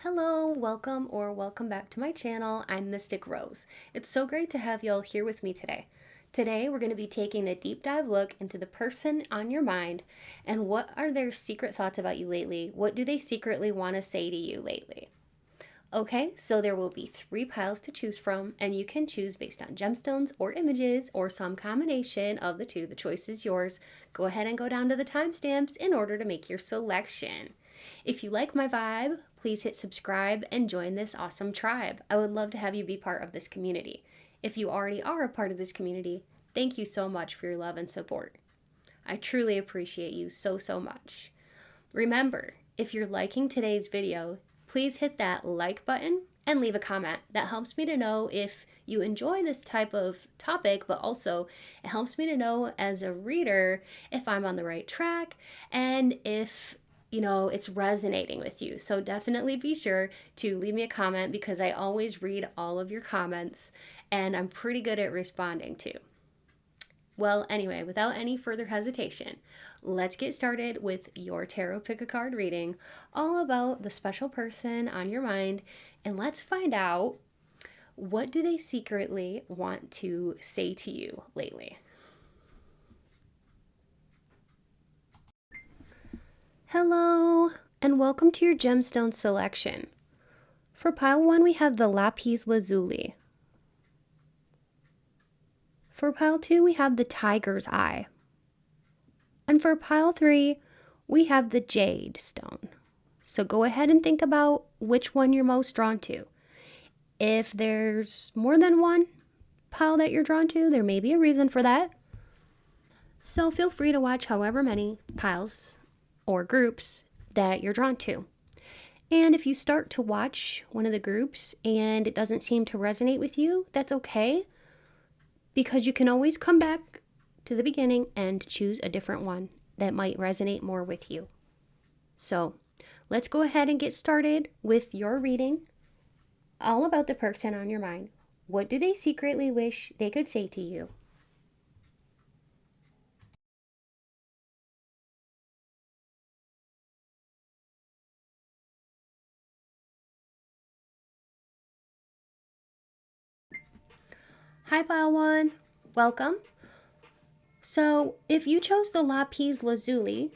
Hello, welcome back to my channel. I'm Mystic Rose. It's so great to have y'all here with me today. Today we're going to be taking a deep dive look into the person on your mind and what are their secret thoughts about you lately? What do they secretly want to say to you lately? Okay, so there will be 3 piles to choose from, and you can choose based on gemstones or images or some combination of the two. The choice is yours. Go ahead and go down to the timestamps in order to make your selection. If you like my vibe, please hit subscribe and join this awesome tribe. I would love to have you be part of this community. If you already are a part of this community, thank you so much for your love and support. I truly appreciate you so much. Remember, if you're liking today's video, please hit that like button and leave a comment. That helps me to know if you enjoy this type of topic, but also it helps me to know as a reader if I'm on the right track and if it's resonating with you. So definitely be sure to leave me a comment because I always read all of your comments and I'm pretty good at responding too. Well, anyway, without any further hesitation, let's get started with your Tarot Pick a Card reading, all about the special person on your mind, and let's find out, what do they secretly want to say to you lately? Hello, and welcome to your gemstone selection. For pile 1, we have the LAPIS Lazuli. For pile 2, we have the Tiger's Eye. And for pile 3, we have the Jade stone. So go ahead and think about which one you're most drawn to. If there's more than one pile that you're drawn to, there may be a reason for that. So feel free to watch however many piles or groups that you're drawn to. And if you start to watch one of the groups and it doesn't seem to resonate with you, that's okay, because you can always come back to the beginning and choose a different one that might resonate more with you. So let's go ahead and get started with your reading, all about the person on your mind. What do they secretly wish they could say to you? Hi pile 1, welcome. So if you chose the LAPIS Lazuli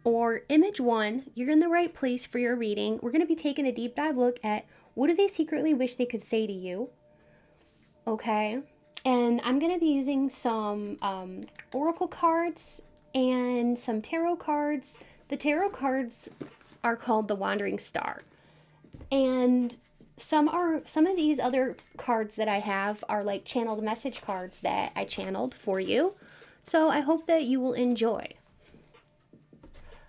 or image 1, you're in the right place for your reading. We're going to be taking a deep dive look at what do they secretly wish they could say to you. Okay, and I'm going to be using some oracle cards and some tarot cards. The tarot cards are called the Wandering Star, and some of these other cards that I have are like channeled message cards that I channeled for you. So I hope that you will enjoy.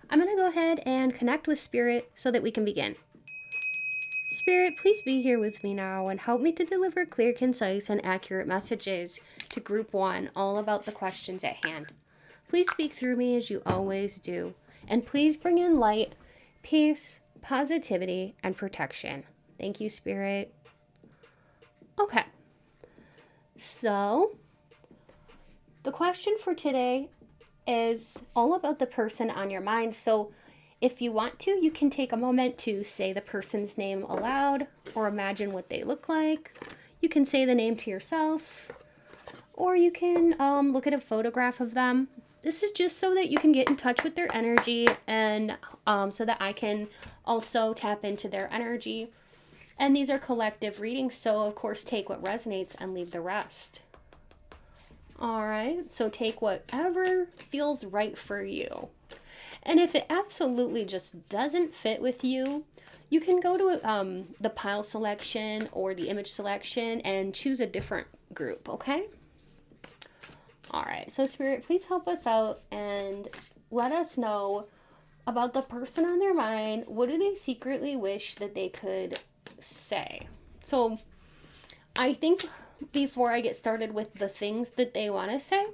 I'm going to go ahead and connect with Spirit so that we can begin. Spirit, please be here with me now and help me to deliver clear, concise, and accurate messages to Group 1, all about the questions at hand. Please speak through me as you always do, and please bring in light, peace, positivity, and protection. Thank you, Spirit. Okay, so the question for today is all about the person on your mind. So if you want to, you can take a moment to say the person's name aloud or imagine what they look like. You can say the name to yourself, or you can look at a photograph of them. This is just so that you can get in touch with their energy and so that I can also tap into their energy. And these are collective readings, so of course take what resonates and leave the rest. All right, so take whatever feels right for you. And if it absolutely just doesn't fit with you, you can go to the pile selection or the image selection and choose a different group, okay? All right, so Spirit, please help us out and let us know about the person on their mind. What do they secretly wish that they could say? So I think before I get started with the things that they want to say,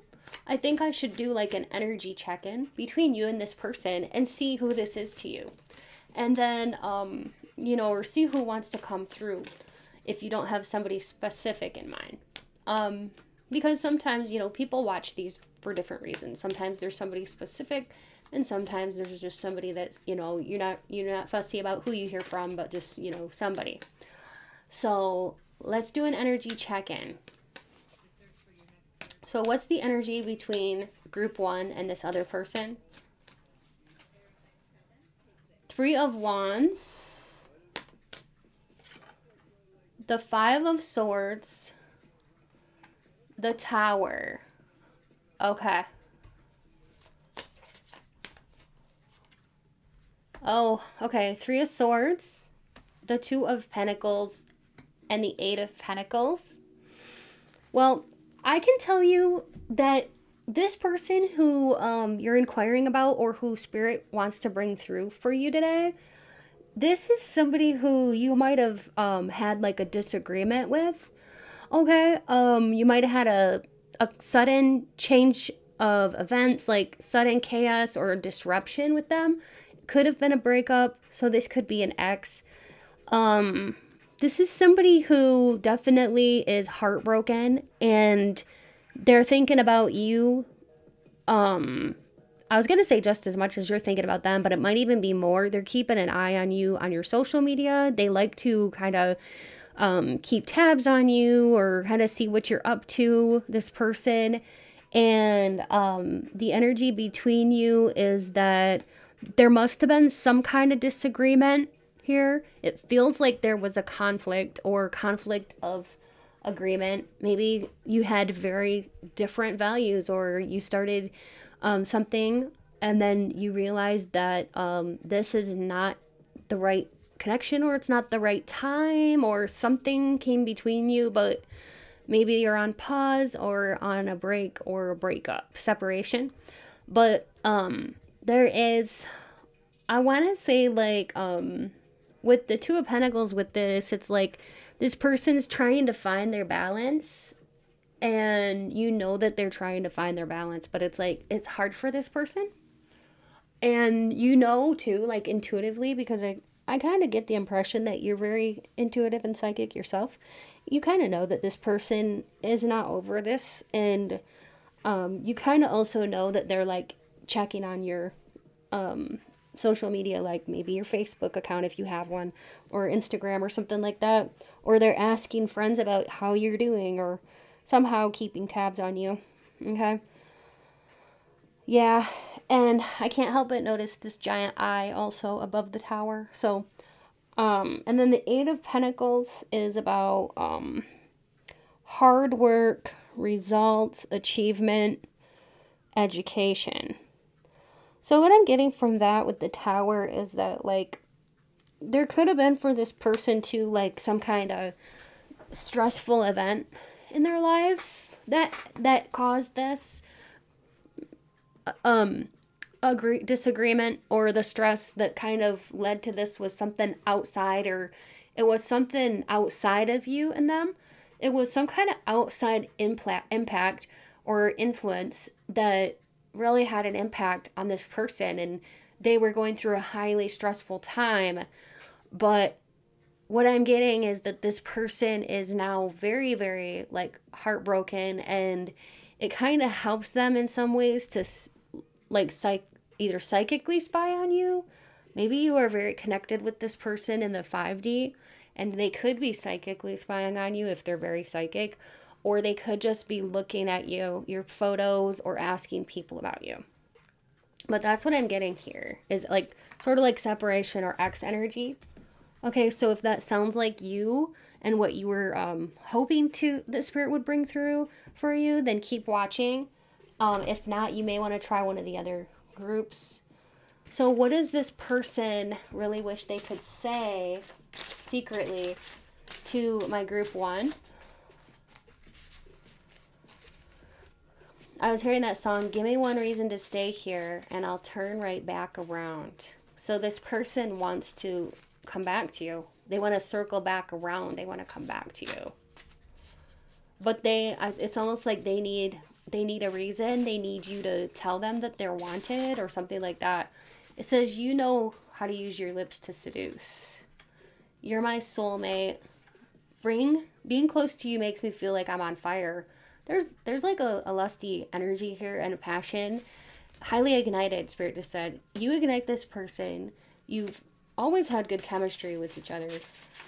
I think I should do like an energy check-in between you and this person and see who this is to you. And then, or see who wants to come through if you don't have somebody specific in mind. Because sometimes, people watch these for different reasons. Sometimes there's somebody specific, and sometimes there's just somebody that's, you know, you're not fussy about who you hear from, but just, you know, somebody. So let's do an energy check-in. So what's the energy between group 1 and this other person? 3 of Wands, the 5 of Swords, the Tower. Okay. Oh, okay. 3 of Swords, the 2 of Pentacles, and the 8 of Pentacles. Well, I can tell you that this person who you're inquiring about, or who Spirit wants to bring through for you today, this is somebody who you might have had like a disagreement with. Okay, you might have had a sudden change of events, like sudden chaos or disruption with them. Could have been a breakup, so this could be an ex. This is somebody who definitely is heartbroken, and they're thinking about you. I was going to say just as much as you're thinking about them, but it might even be more. They're keeping an eye on you on your social media. They like to kind of keep tabs on you, or kind of see what you're up to, this person. And the energy between you is that there must have been some kind of disagreement here. It feels like there was a conflict, or conflict of agreement. Maybe you had very different values, or you started something and then you realized that this is not the right connection, or it's not the right time, or something came between you, but maybe you're on pause, or on a break, or a breakup, separation. But there is, I want to say, like, with the 2 of Pentacles with this, it's like this person's trying to find their balance, and you know that they're trying to find their balance, but it's like, it's hard for this person. And you know, too, like intuitively, because I kind of get the impression that you're very intuitive and psychic yourself. You kind of know that this person is not over this, and you kind of also know that they're like checking on your social media, like maybe your Facebook account if you have one, or Instagram or something like that, or they're asking friends about how you're doing, or somehow keeping tabs on you. Okay. Yeah, and I can't help but notice this giant eye also above the tower. So and then the 8 of Pentacles is about hard work, results, achievement, education. So what I'm getting from that with the tower is that, like, there could have been for this person to, like, some kind of stressful event in their life that caused this disagreement, or the stress that kind of led to this was something outside, or it was something outside of you and them. It was some kind of outside impact or influence that really had an impact on this person, and they were going through a highly stressful time. But what I'm getting is that this person is now very, very, like, heartbroken, and it kind of helps them in some ways to, like, either psychically spy on you. Maybe you are very connected with this person in the 5D, and they could be psychically spying on you if they're very psychic, or they could just be looking at you, your photos, or asking people about you. But that's what I'm getting here, is like sort of like separation or X energy. Okay, so if that sounds like you and what you were hoping to the Spirit would bring through for you, then keep watching. If not, you may want to try one of the other groups. So what does this person really wish they could say secretly to my group 1? I was hearing that song, "Give me one reason to stay here and I'll turn right back around." So this person wants to come back to you. They want to circle back around. They want to come back to you. But it's almost like they need a reason. They need you to tell them that they're wanted, or something like that. It says, you know how to use your lips to seduce. You're my soulmate. Being close to you makes me feel like I'm on fire. there's like a lusty energy here and a passion, highly ignited. Spirit just said you ignite this person. You've always had good chemistry with each other,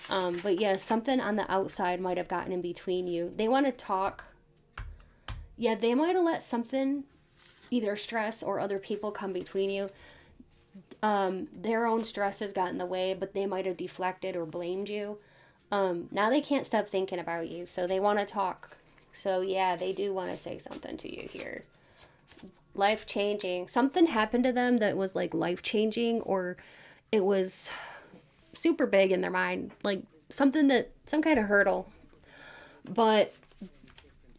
but yeah, something on the outside might have gotten in between you. They want to talk. Yeah, they might have let something, either stress or other people, come between you. Their own stress has gotten in the way, but they might have deflected or blamed you. Now they can't stop thinking about you, so they want to talk. So yeah, they do want to say something to you here. Life changing. Something happened to them that was like life changing, or it was super big in their mind, like something that, some kind of hurdle. But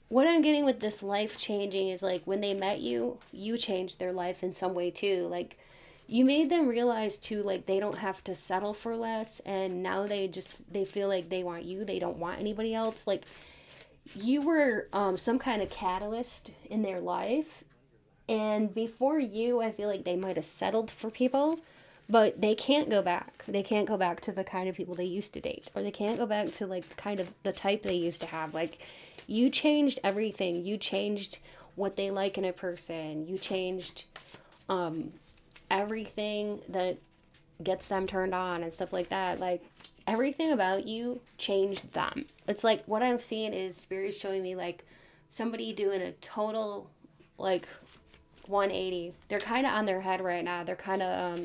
what I'm getting with this life changing is like when they met you, you changed their life in some way too. Like you made them realize too, like they don't have to settle for less, and now they feel like they want you. They don't want anybody else. Like you were some kind of catalyst in their life, and before you, I feel like they might have settled for people, but they can't go back. They can't go back to the kind of people they used to date, or they can't go back to like kind of the type they used to have. Like you changed everything. You changed what they like in a person. You changed everything that gets them turned on and stuff like that. Like everything about you changed them. It's like what I'm seeing is spirit showing me like somebody doing a total like 180. They're kind of on their head right now. They're kind of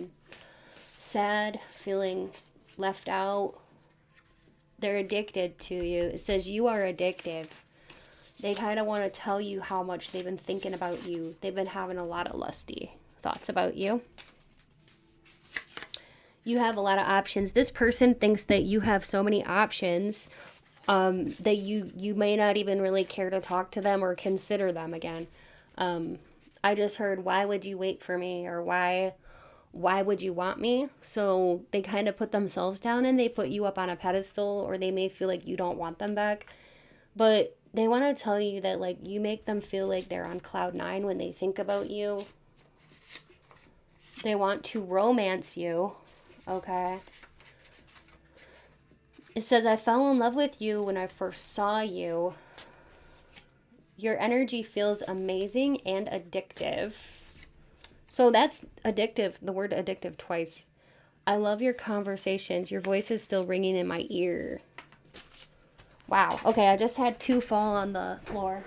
sad, feeling left out. They're addicted to you. It says you are addictive. They kind of want to tell you how much they've been thinking about you. They've been having a lot of lusty thoughts about you. You have a lot of options. This person thinks that you have so many options that you may not even really care to talk to them or consider them again. I just heard, why would you wait for me? Or why would you want me? So they kind of put themselves down and they put you up on a pedestal, or they may feel like you don't want them back. But they want to tell you that like you make them feel like they're on cloud nine when they think about you. They want to romance you. Okay. It says, I fell in love with you when I first saw you. Your energy feels amazing and addictive. So that's addictive, the word addictive twice. I love your conversations. Your voice is still ringing in my ear. Wow. Okay, I just had 2 fall on the floor.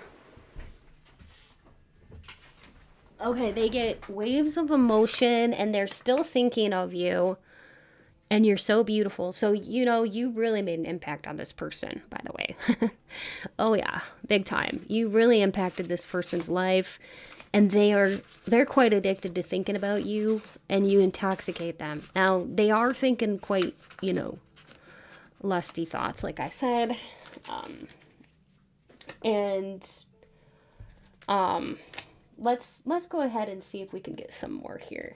Okay, they get waves of emotion and they're still thinking of you. And you're so beautiful. So, you know, you really made an impact on this person, by the way. Oh yeah, big time. You really impacted this person's life. And they're quite addicted to thinking about you, and you intoxicate them. Now, they are thinking quite, you know, lusty thoughts, like I said. Let's go ahead and see if we can get some more here.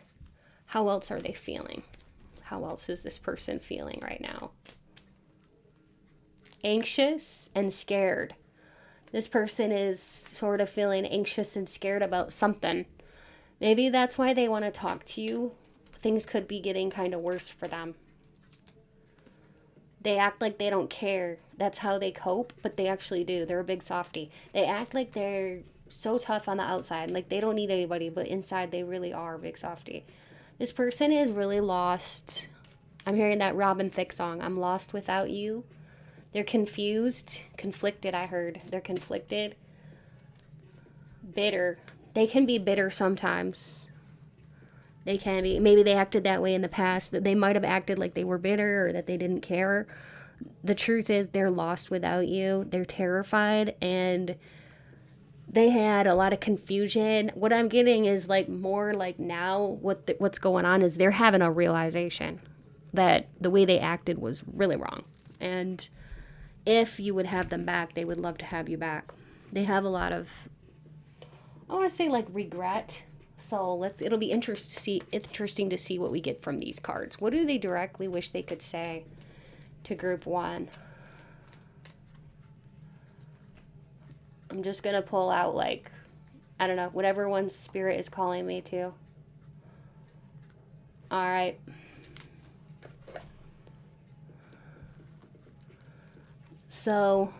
How else are they feeling? How else is this person feeling right now? Anxious and scared. This person is sort of feeling anxious and scared about something. Maybe that's why they want to talk to you. Things could be getting kind of worse for them. They act like they don't care. That's how they cope, but they actually do. They're a big softie. They act like they're so tough on the outside, like they don't need anybody, but inside they really are a big softie. This person is really lost. I'm hearing that Robin Thicke song, I'm lost without you. They're confused, conflicted, I heard. They're conflicted. Bitter. They can be bitter sometimes. They can be. Maybe they acted that way in the past. They might have acted like they were bitter or that they didn't care. The truth is they're lost without you. They're terrified, and they had a lot of confusion. What I'm getting is like more like now what's going on is they're having a realization that the way they acted was really wrong. And if you would have them back, they would love to have you back. They have a lot of, I want to say like regret. So it'll be interesting to see what we get from these cards. What do they directly wish they could say to group 1? I'm just going to pull out like, I don't know, whatever one spirit is calling me to. All right. So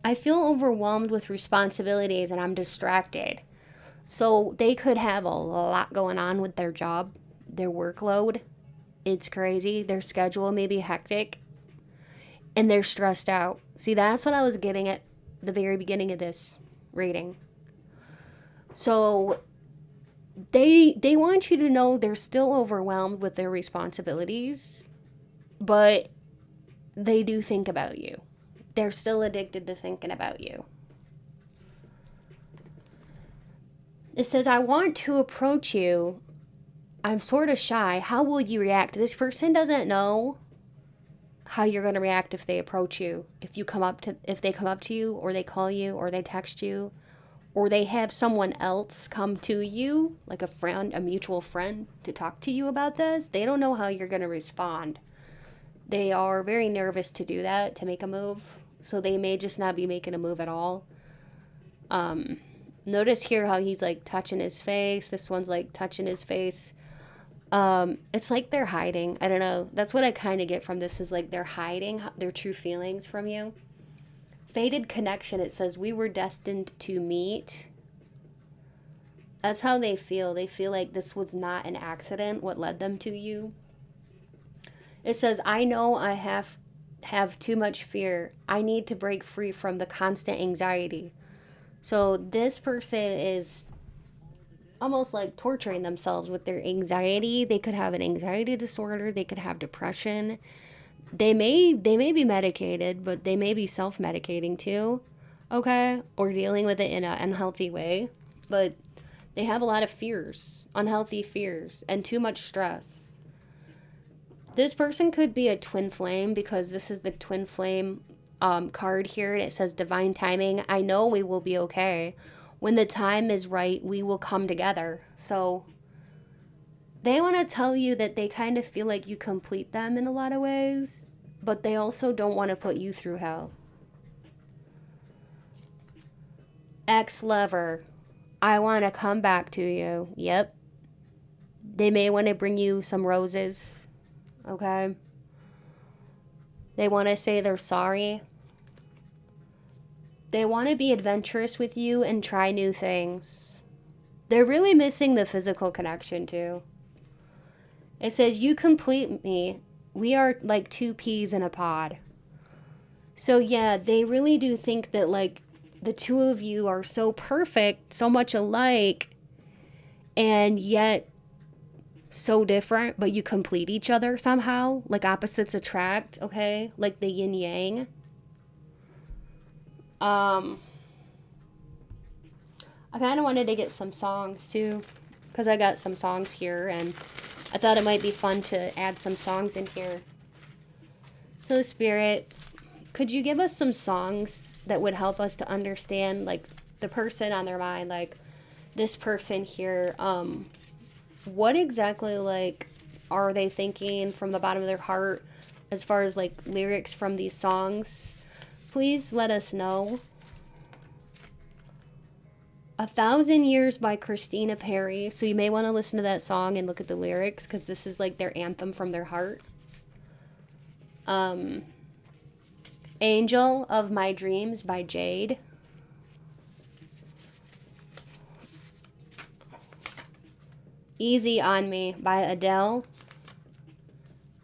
I feel overwhelmed with responsibilities and I'm distracted. So they could have a lot going on with their job, their workload. It's crazy. Their schedule may be hectic and they're stressed out. See, that's what I was getting at the very beginning of this reading. So they want you to know they're still overwhelmed with their responsibilities, but they do think about you. They're still addicted to thinking about you. It says, I want to approach you. I'm sort of shy. How will you react? This person doesn't know how you're going to react if they approach you. If they come up to you, or they call you, or they text you, or they have someone else come to you, like a friend, a mutual friend, to talk to you about this. They don't know how you're going to respond. They are very nervous to do that, to make a move. So they may just not be making a move at all. Notice here how he's like touching his face. This one's like touching his face. It's like they're hiding. I don't know. That's what I kind of get from this, is like they're hiding their true feelings from you. Fated connection, it says, we were destined to meet. That's how they feel. They feel like this was not an accident, what led them to you. It says, I know I have too much fear. I need to break free from the constant anxiety. So this person is almost like torturing themselves with their anxiety. They could have an anxiety disorder. They could have depression. They may be medicated, but they may be self-medicating too, okay? Or dealing with it in an unhealthy way. But they have a lot of fears, unhealthy fears, and too much stress. This person could be a twin flame, because this is the twin flame card here, and it says divine timing. I know we will be okay. When the time is right, we will come together. So they want to tell you that they kind of feel like you complete them in a lot of ways, but they also don't want to put you through hell. Ex-lover, I want to come back to you. Yep. They may want to bring you some roses, okay? They want to say they're sorry. They want to be adventurous with you and try new things. They're really missing the physical connection too. It says, you complete me. We are like two peas in a pod. So yeah, they really do think that like the two of you are so perfect, so much alike, and yet so different, but you complete each other somehow. Like opposites attract, okay? Like the yin yang. I kind of wanted to get some songs too, because I got some songs here, and I thought it might be fun to add some songs in here. So Spirit, could you give us some songs that would help us to understand like the person on their mind, like this person here, what exactly like are they thinking from the bottom of their heart as far as like lyrics from these songs? Please let us know. 1,000 Years by Christina Perri. So you may want to listen to that song and look at the lyrics, because this is like their anthem from their heart. Angel of My Dreams by Jade. Easy on Me by Adele.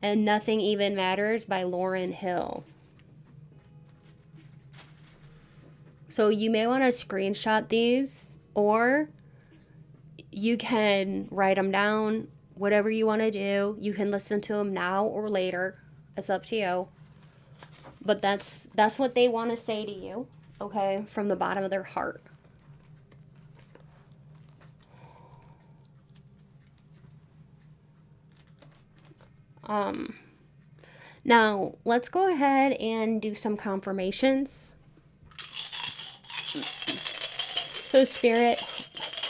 And Nothing Even Matters by Lauryn Hill. So you may want to screenshot these, or you can write them down, whatever you want to do. You can listen to them now or later. It's up to you. But that's what they want to say to you, okay, from the bottom of their heart. Now, let's go ahead and do some confirmations. So Spirit,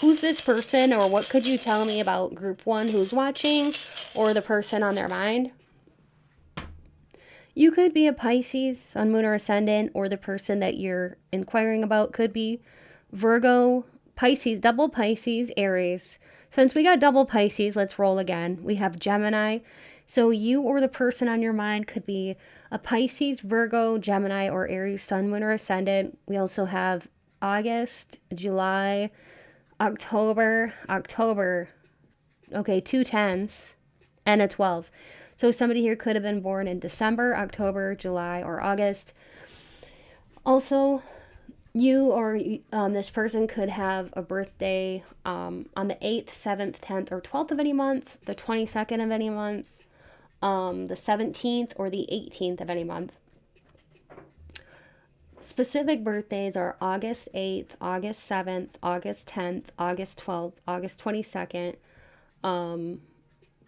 who's this person, or what could you tell me about group 1 who's watching, or the person on their mind? You could be a Pisces, Sun, Moon, or Ascendant, or the person that you're inquiring about could be Virgo, Pisces, double Pisces, Aries. Since we got double Pisces, let's roll again. We have Gemini, So you or the person on your mind could be a Pisces, Virgo, Gemini, or Aries sun, moon, or ascendant. We also have August, July, October. Okay, 2 10s and a 12. So somebody here could have been born in December, October, July, or August. Also, you or this person could have a birthday on the 8th, 7th, 10th, or 12th of any month, the 22nd of any month, the 17th or the 18th of any month. Specific birthdays are August 8th, August 7th, August 10th, August 12th, August 22nd,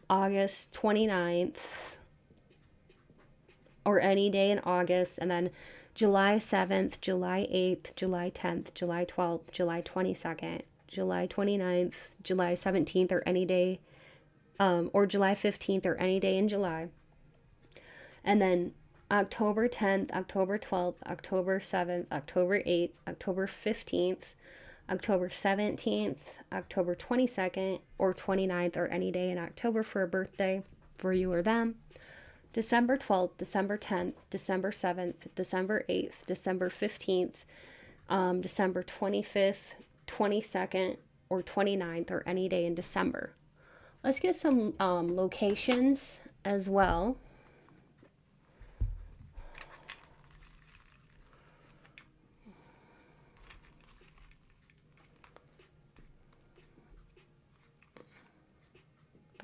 August 29th, or any day in August, and then July 7th, July 8th, July 10th, July 12th, July 22nd, July 29th, July 17th, or any day, or July 15th, or any day in July. And then October 10th, October 12th, October 7th, October 8th, October 15th, October 17th, October 22nd, or 29th, or any day in October for a birthday for you or them. December 12th, December 10th, December 7th, December 8th, December 15th, December 25th, 22nd, or 29th, or any day in December. Let's get some locations as well.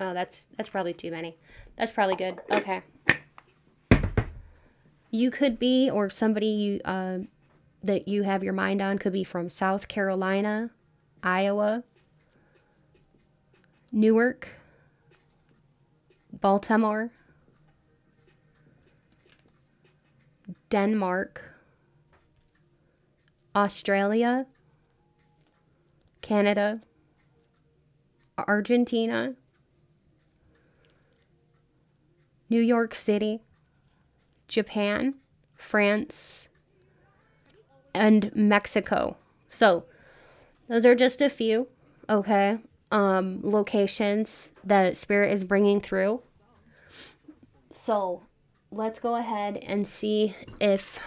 Oh, that's probably too many. That's probably good. Okay. You could be, or somebody you that you have your mind on could be from South Carolina, Iowa, Newark, Baltimore, Denmark, Australia, Canada, Argentina, New York City, Japan, France, and Mexico. So those are just a few, okay, locations that Spirit is bringing through. So let's go ahead and see if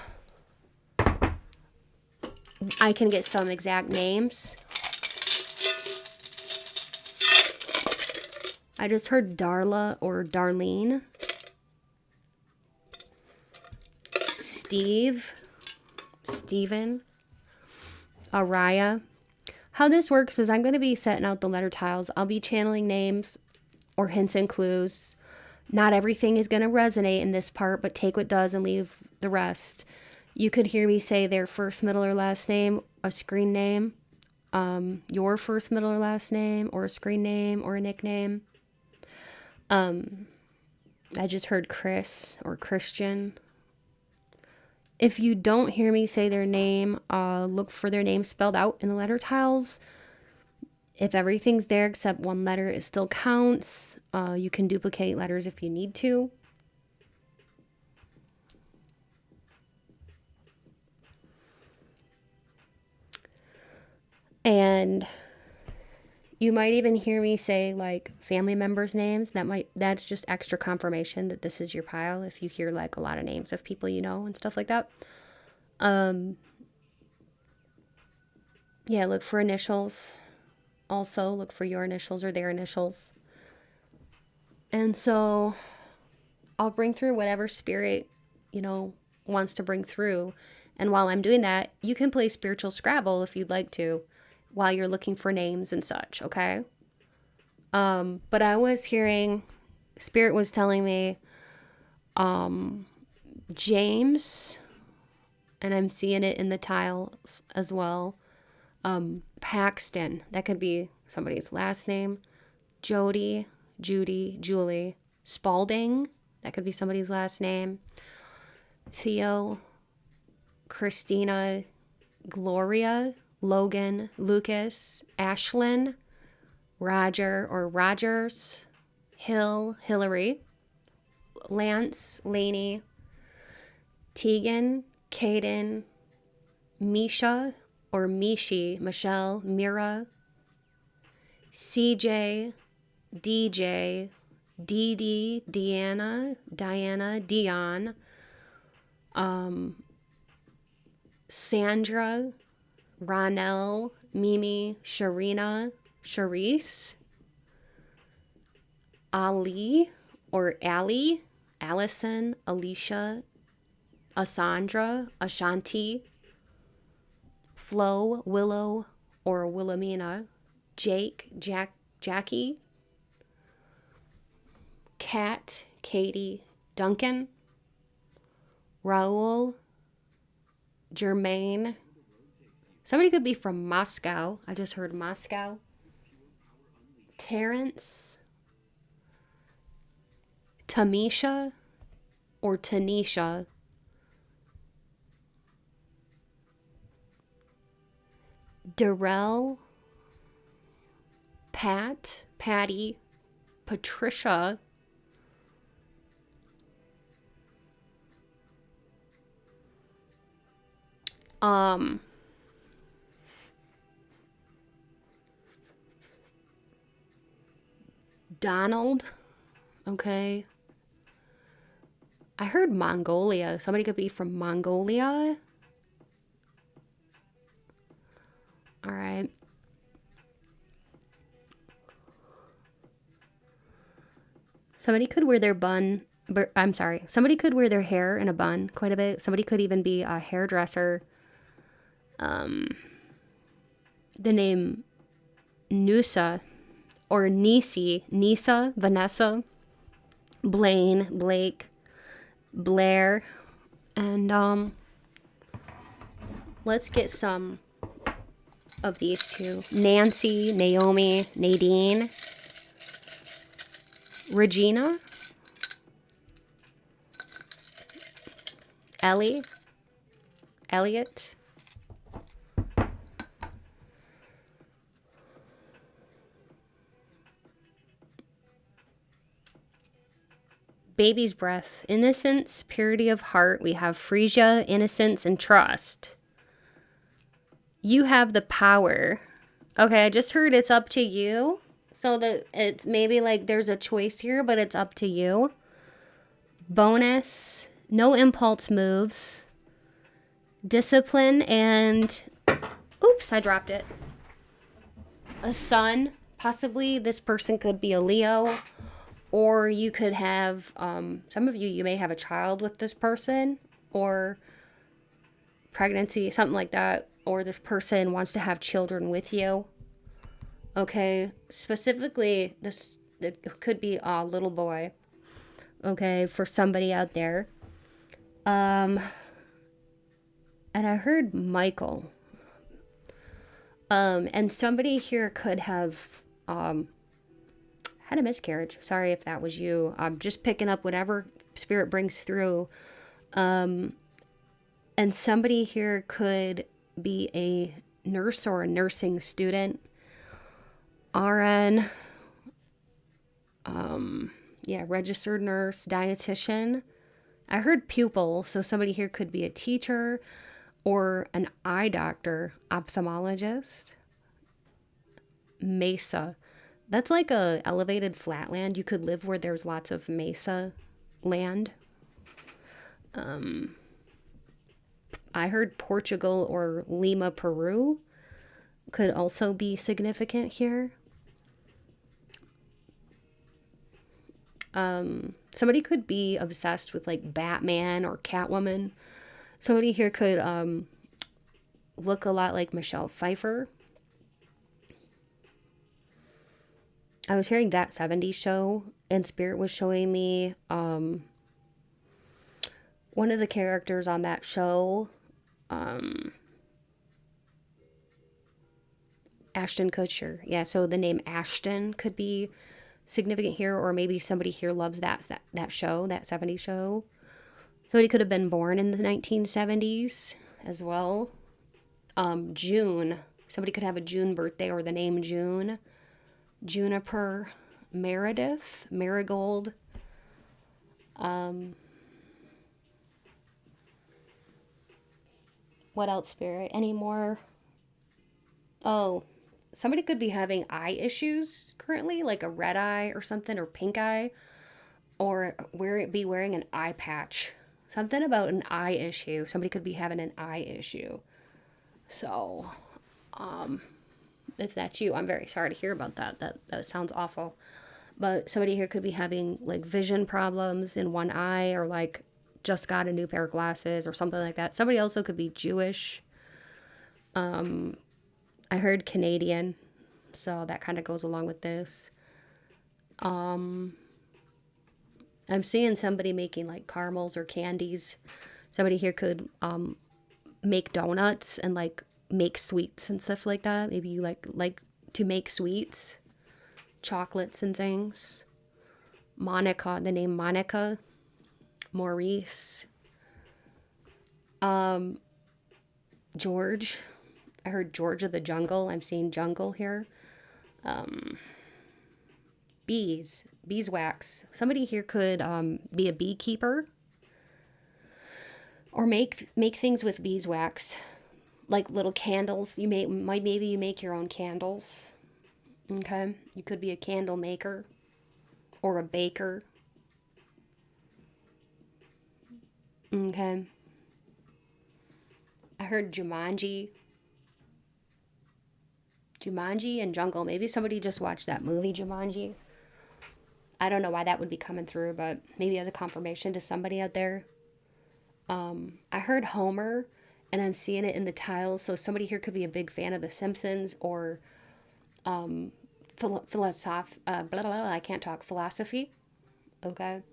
I can get some exact names. I just heard Darla or Darlene. Steven, Araya. How this works is I'm going to be setting out the letter tiles. I'll be channeling names or hints and clues. Not everything is going to resonate in this part, but take what does and leave the rest. You could hear me say their first, middle, or last name, a screen name, your first, middle, or last name, or a screen name, or a nickname. I just heard Chris or Christian. If you don't hear me say their name, look for their name spelled out in the letter tiles. If everything's there except one letter, it still counts. You can duplicate letters if you need to. And you might even hear me say like family members' names. That's just extra confirmation that this is your pile if you hear like a lot of names of people you know and stuff like that. Yeah, look for initials. Also, look for your initials or their initials. And so I'll bring through whatever Spirit, wants to bring through. And while I'm doing that, you can play Spiritual Scrabble if you'd like to, while you're looking for names and such, okay? But I was hearing, Spirit was telling me, James, and I'm seeing it in the tiles as well. Paxton, that could be somebody's last name. Jody, Judy, Julie. Spalding, that could be somebody's last name. Theo, Christina, Gloria, Logan, Lucas, Ashlyn, Roger or Rogers, Hill, Hillary, Lance, Laney, Tegan, Caden, Misha or Mishi, Michelle, Mira, CJ, DJ, Dee Dee, Deanna, Diana, Dion, Sandra, Ronell, Mimi, Sharina, Charisse, Ali or Ali, Allison, Alicia, Asandra, Ashanti, Flo, Willow or Wilhelmina, Jake, Jackie, Kat, Katie, Duncan, Raul, Jermaine. Somebody could be from Moscow. I just heard Moscow. Terrence, Tamisha or Tanisha, Darrell, Pat, Patty, Patricia, Donald, okay. I heard Mongolia. Somebody could be from Mongolia. All right. Somebody could wear their bun, but I'm sorry. Somebody could wear their hair in a bun quite a bit. Somebody could even be a hairdresser. The name Nusa or Nisi, Nisa, Vanessa, Blaine, Blake, Blair, and let's get some of these two. Nancy, Naomi, Nadine, Regina, Ellie, Elliot, Baby's breath, innocence, purity of heart. We have Frisia, innocence, and trust. You have the power. Okay, I just heard it's up to you. So that it's maybe like there's a choice here, but it's up to you. Bonus, no impulse moves. Discipline and... Oops, I dropped it. A sun. Possibly this person could be a Leo. Or you could have, some of you may have a child with this person, or pregnancy, something like that, or this person wants to have children with you. Okay, specifically, it could be a little boy, okay, for somebody out there. And I heard Michael. And somebody here could have, had a miscarriage. Sorry if that was you. I'm just picking up whatever spirit brings through. And somebody here could be a nurse or a nursing student. RN. Yeah, registered nurse, dietitian. I heard pupil, so somebody here could be a teacher or an eye doctor, ophthalmologist. Mesa. That's like a elevated flatland. You could live where there's lots of mesa land. I heard Portugal or Lima, Peru could also be significant here. Somebody could be obsessed with like Batman or Catwoman. Somebody here could look a lot like Michelle Pfeiffer. I was hearing That 70s Show, and Spirit was showing me one of the characters on that show, Ashton Kutcher. Yeah, so the name Ashton could be significant here, or maybe somebody here loves that show, That 70s Show. Somebody could have been born in the 1970s as well. June. Somebody could have a June birthday or the name June. Juniper, Meredith, Marigold. What else, Spirit? Any more? Oh, somebody could be having eye issues currently, like a red eye or something, or pink eye, or be wearing an eye patch. Something about an eye issue. Somebody could be having an eye issue. So, if that's you, I'm very sorry to hear about that. That sounds awful. But somebody here could be having like vision problems in one eye, or like just got a new pair of glasses or something like that. Somebody also could be Jewish. I heard Canadian, so that kind of goes along with this. I'm seeing somebody making like caramels or candies. Somebody here could make donuts and like make sweets and stuff like that. Maybe you like to make sweets, chocolates and things. Monica, the name Monica, Maurice, George. I heard George of the Jungle. I'm seeing jungle here. Beeswax. Somebody here could be a beekeeper or make things with beeswax, like little candles. Maybe you make your own candles. Okay, you could be a candle maker or a baker. Okay. I heard Jumanji and jungle. Maybe somebody just watched that movie Jumanji. I don't know why that would be coming through, but maybe as a confirmation to somebody out there. I heard Homer, and I'm seeing it in the tiles. So somebody here could be a big fan of The Simpsons, or philosophy. I can't talk. Philosophy. Okay.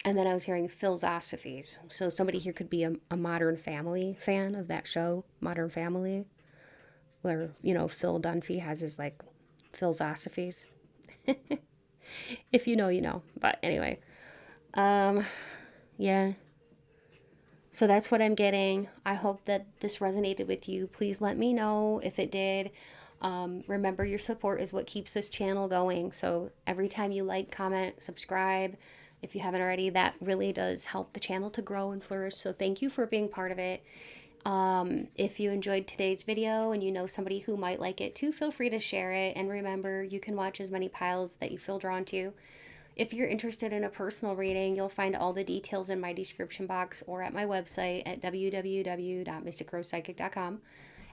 And then I was hearing philosophies. So somebody here could be a Modern Family fan of that show, Modern Family, where, Phil Dunphy has his, like, philosophies. If you know, you know. But anyway. Yeah. So that's what I'm getting. I hope that this resonated with you. Please let me know if it did. Remember, your support is what keeps this channel going. So every time you like, comment, subscribe, if you haven't already, that really does help the channel to grow and flourish. So thank you for being part of it. If you enjoyed today's video and you know somebody who might like it too, feel free to share it. And remember, you can watch as many piles that you feel drawn to. If you're interested in a personal reading, you'll find all the details in my description box or at my website at www.mysticrosepsychic.com.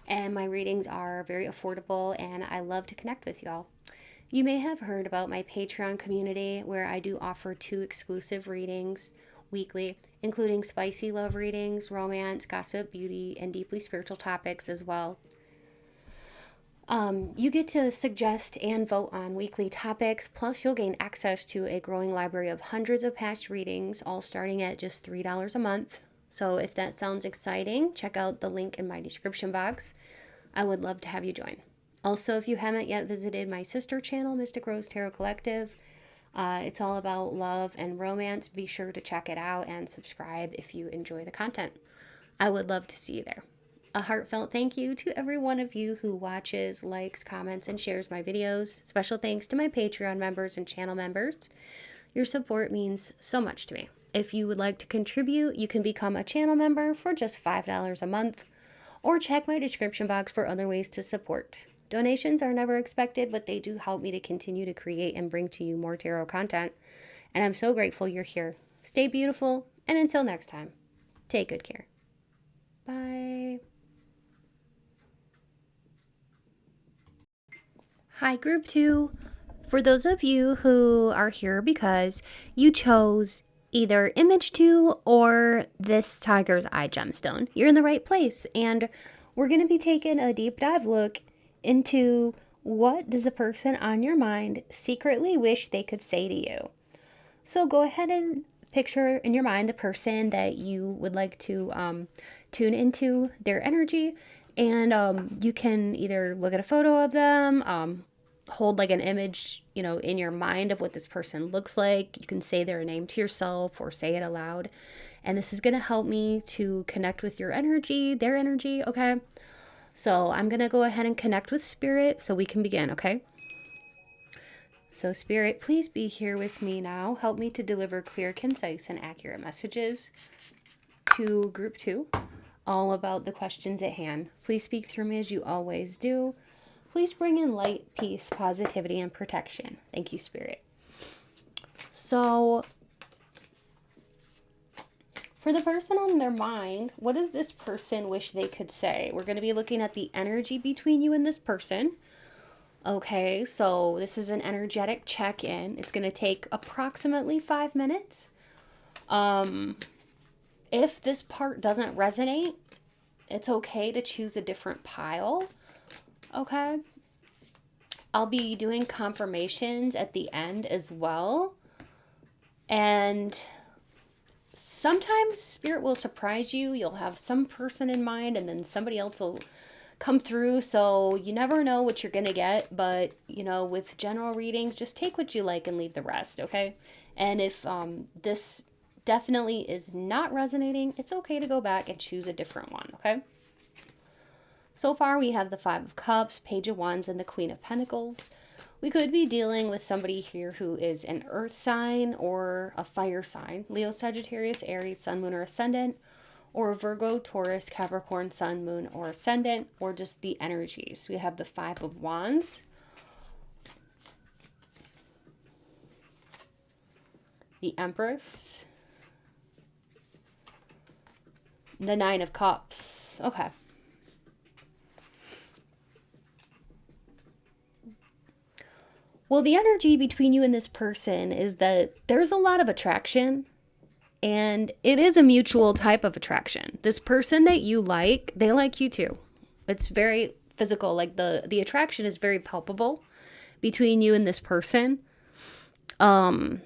And my readings are very affordable, and I love to connect with y'all. You may have heard about my Patreon community, where I do offer 2 exclusive readings weekly, including spicy love readings, romance, gossip, beauty, and deeply spiritual topics as well. You get to suggest and vote on weekly topics, plus you'll gain access to a growing library of hundreds of past readings, all starting at just $3 a month. So if that sounds exciting, check out the link in my description box. I would love to have you join. Also, if you haven't yet visited my sister channel, Mystic Rose Tarot Collective, it's all about love and romance. Be sure to check it out and subscribe if you enjoy the content. I would love to see you there. A heartfelt thank you to every one of you who watches, likes, comments, and shares my videos. Special thanks to my Patreon members and channel members. Your support means so much to me. If you would like to contribute, you can become a channel member for just $5 a month, or check my description box for other ways to support. Donations are never expected, but they do help me to continue to create and bring to you more tarot content. And I'm so grateful you're here. Stay beautiful, and until next time, take good care. Bye. Hi, Group 2. For those of you who are here because you chose either Image 2 or this Tiger's Eye gemstone, you're in the right place. And we're going to be taking a deep dive look into what does the person on your mind secretly wish they could say to you. So go ahead and picture in your mind the person that you would like to tune into their energy. And you can either look at a photo of them, hold like an image, in your mind of what this person looks like. You can say their name to yourself or say it aloud. And this is going to help me to connect with your energy, their energy, okay? So I'm going to go ahead and connect with Spirit so we can begin, okay? So Spirit, please be here with me now. Help me to deliver clear, concise, and accurate messages to Group 2. all about the questions at hand. Please speak through me as you always do. Please bring in light, peace, positivity, and protection. Thank you, Spirit. So, for the person on their mind, what does this person wish they could say? We're going to be looking at the energy between you and this person. Okay, so this is an energetic check-in. It's going to take approximately 5 minutes. If this part doesn't resonate, it's okay to choose a different pile. Okay. I'll be doing confirmations at the end as well. And sometimes Spirit will surprise you. You'll have some person in mind and then somebody else will come through. So you never know what you're going to get. But, you know, with general readings, just take what you like and leave the rest. Okay. And if this definitely is not resonating, it's okay to go back and choose a different one. Okay. So far, we have the Five of Cups, Page of Wands, and the Queen of Pentacles. We could be dealing with somebody here who is an earth sign or a fire sign. Leo, Sagittarius, Aries, Sun, Moon, or Ascendant. Or Virgo, Taurus, Capricorn, Sun, Moon, or Ascendant. Or just the energies. We have the Five of Wands. The Empress. The Nine of Cups. Okay. Well, the energy between you and this person is that there's a lot of attraction, and it is a mutual type of attraction. This person that you like, they like you too. It's very physical. Like the attraction is very palpable between you and this person. And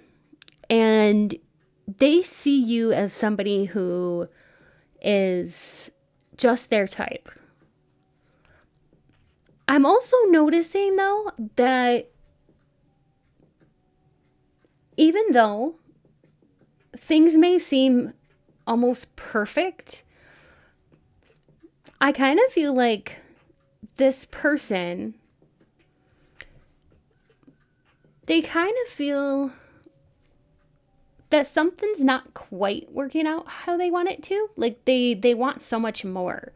they see you as somebody who is just their type. I'm also noticing though that even though things may seem almost perfect, I kind of feel like this person, they kind of feel that something's not quite working out how they want it to. Like they want so much more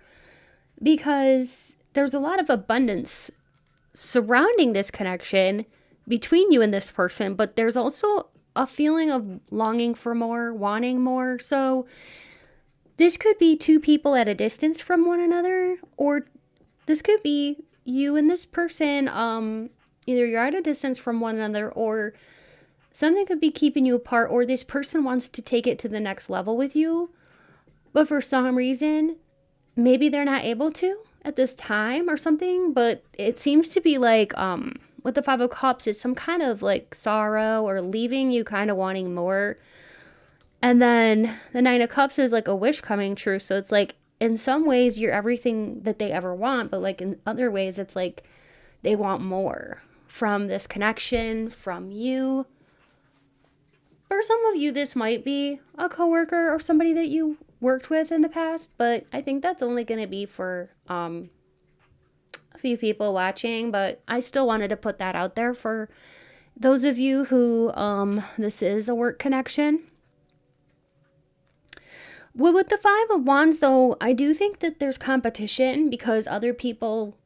because there's a lot of abundance surrounding this connection between you and this person, but there's also a feeling of longing for more, wanting more. So this could be two people at a distance from one another, or this could be you and this person. Either you're at a distance from one another, or something could be keeping you apart, or this person wants to take it to the next level with you, but for some reason, maybe they're not able to at this time or something. But it seems to be like, with the Five of Cups is some kind of like sorrow or leaving you kind of wanting more. And then the Nine of Cups is like a wish coming true. So it's like in some ways you're everything that they ever want, but like in other ways it's like they want more from this connection, from you. For some of you, this might be a coworker or somebody that you worked with in the past, but I think that's only going to be for a few people watching. But I still wanted to put that out there for those of you who this is a work connection. Well, with the Five of Wands, though, I do think that there's competition because other people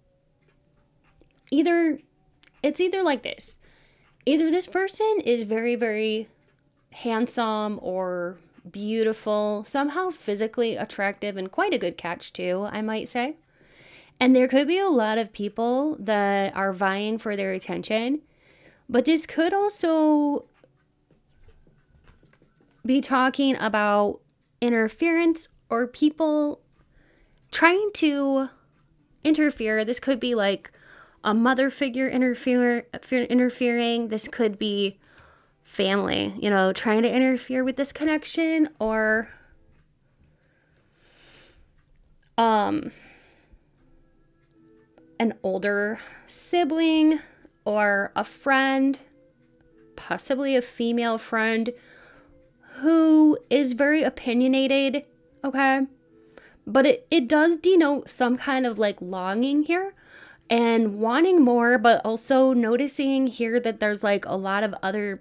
it's either like this. Either this person is very, very handsome or beautiful, somehow physically attractive, and quite a good catch too, I might say. And there could be a lot of people that are vying for their attention, but this could also be talking about interference or people trying to interfere. This could be like a mother figure interfering. This could be family, trying to interfere with this connection, or an older sibling or a friend, possibly a female friend who is very opinionated, okay? But it does denote some kind of like longing here and wanting more, but also noticing here that there's like a lot of other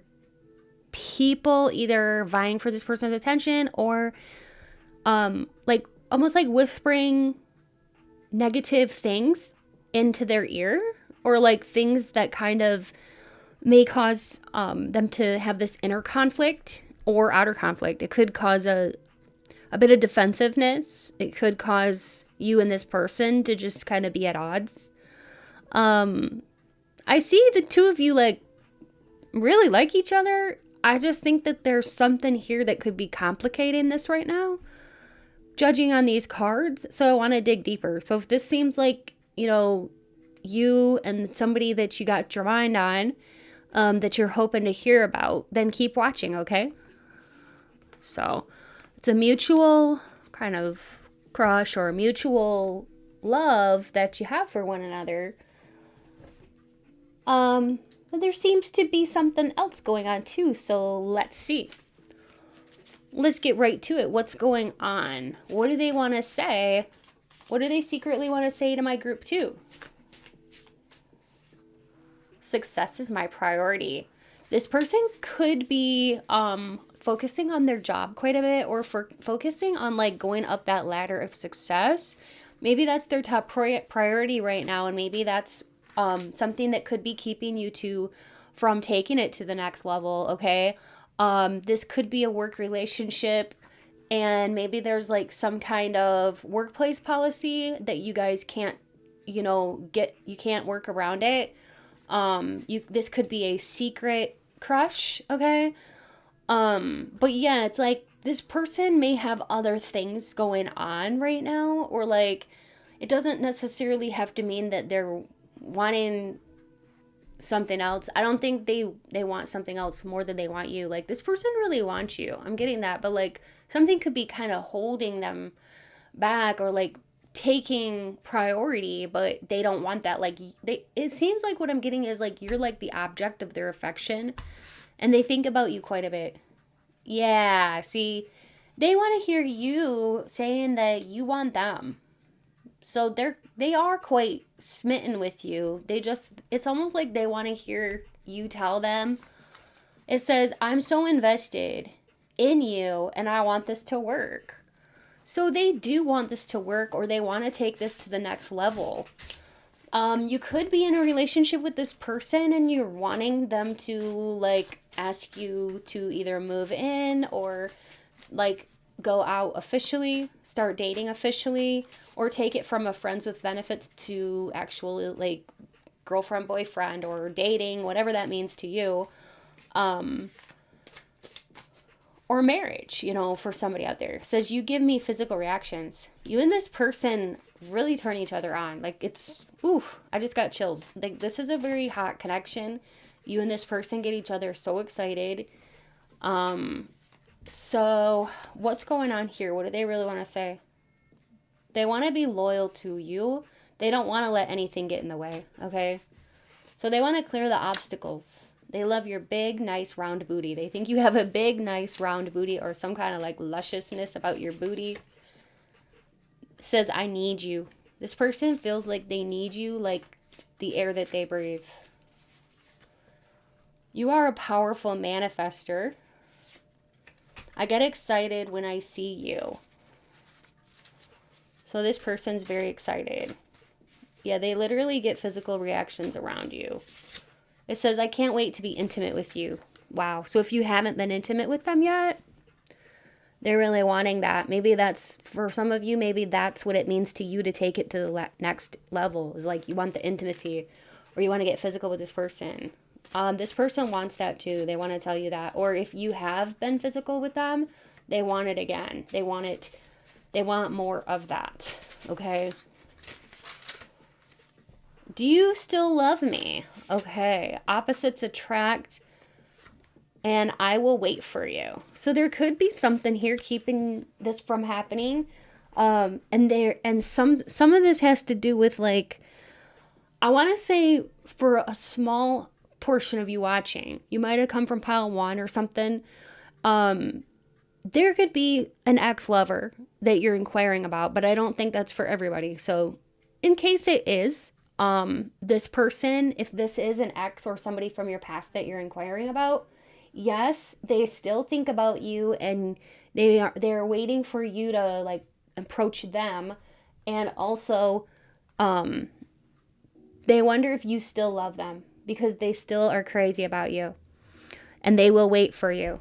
people either vying for this person's attention or like almost like whispering negative things into their ear, or like things that kind of may cause them to have this inner conflict or outer conflict. It could cause a bit of defensiveness. It could cause you and this person to just kind of be at odds. I see the two of you like really like each other. I just think that there's something here that could be complicating this right now, judging on these cards. So I want to dig deeper. So if this seems like, you know, you and somebody that you got your mind on, that you're hoping to hear about, then keep watching, okay? So it's a mutual kind of crush or a mutual love that you have for one another. But there seems to be something else going on too, so let's see. Let's get right to it. What's going on? What do they want to say? What do they secretly want to say to my group too? Success is my priority. This person could be focusing on their job quite a bit, or focusing on like going up that ladder of success. Maybe that's their top priority right now, and maybe that's something that could be keeping you from taking it to the next level, okay? This could be a work relationship, and maybe there's like some kind of workplace policy that you guys can't, you can't work around it. This could be a secret crush, okay? But yeah, it's like this person may have other things going on right now, or like it doesn't necessarily have to mean that they're wanting something else. I don't think they want something else more than they want you. Like this person really wants you. I'm getting that, but like something could be kind of holding them back, or like taking priority, but they don't want that. Like it seems like what I'm getting is like you're like the object of their affection, and they think about you quite a bit. Yeah, see, they want to hear you saying that you want them. So they are quite smitten with you. It's almost like they want to hear you tell them. It says, I'm so invested in you and I want this to work. So they do want this to work, or they want to take this to the next level. You could be in a relationship with this person and you're wanting them to like ask you to either move in, or like go out officially, start dating officially, or take it from a friends with benefits to actually like girlfriend, boyfriend, or dating, whatever that means to you. Or marriage, for somebody out there. It says, you give me physical reactions. You and this person really turn each other on. Like I just got chills. Like this is a very hot connection. You and this person get each other so excited. So what's going on here? What do they really want to say? They want to be loyal to you. They don't want to let anything get in the way, okay? So they want to clear the obstacles. They love your big, nice, round booty. They think you have a big, nice, round booty, or some kind of like lusciousness about your booty. It says, I need you. This person feels like they need you like the air that they breathe. You are a powerful manifester. I get excited when I see you. So this person's very excited. Yeah, they literally get physical reactions around you. It says, I can't wait to be intimate with you. Wow. So if you haven't been intimate with them yet, they're really wanting that. Maybe that's, for some of you, maybe that's what it means to you to take it to the next level. Is like you want the intimacy, or you want to get physical with this person. This person wants that too. They want to tell you that. Or if you have been physical with them, they want it again. They want it. They want more of that. Okay. Do you still love me? Okay. Opposites attract, and I will wait for you. So there could be something here keeping this from happening. And some of this has to do with like, I want to say for a small portion of you watching, you might have come from pile 1 or something. There could be an ex-lover that you're inquiring about, but I don't think that's for everybody. So in case it is, this person, if this is an ex or somebody from your past that you're inquiring about, yes, they still think about you, and they're waiting for you to like approach them. And also, they wonder if you still love them because they still are crazy about you and they will wait for you.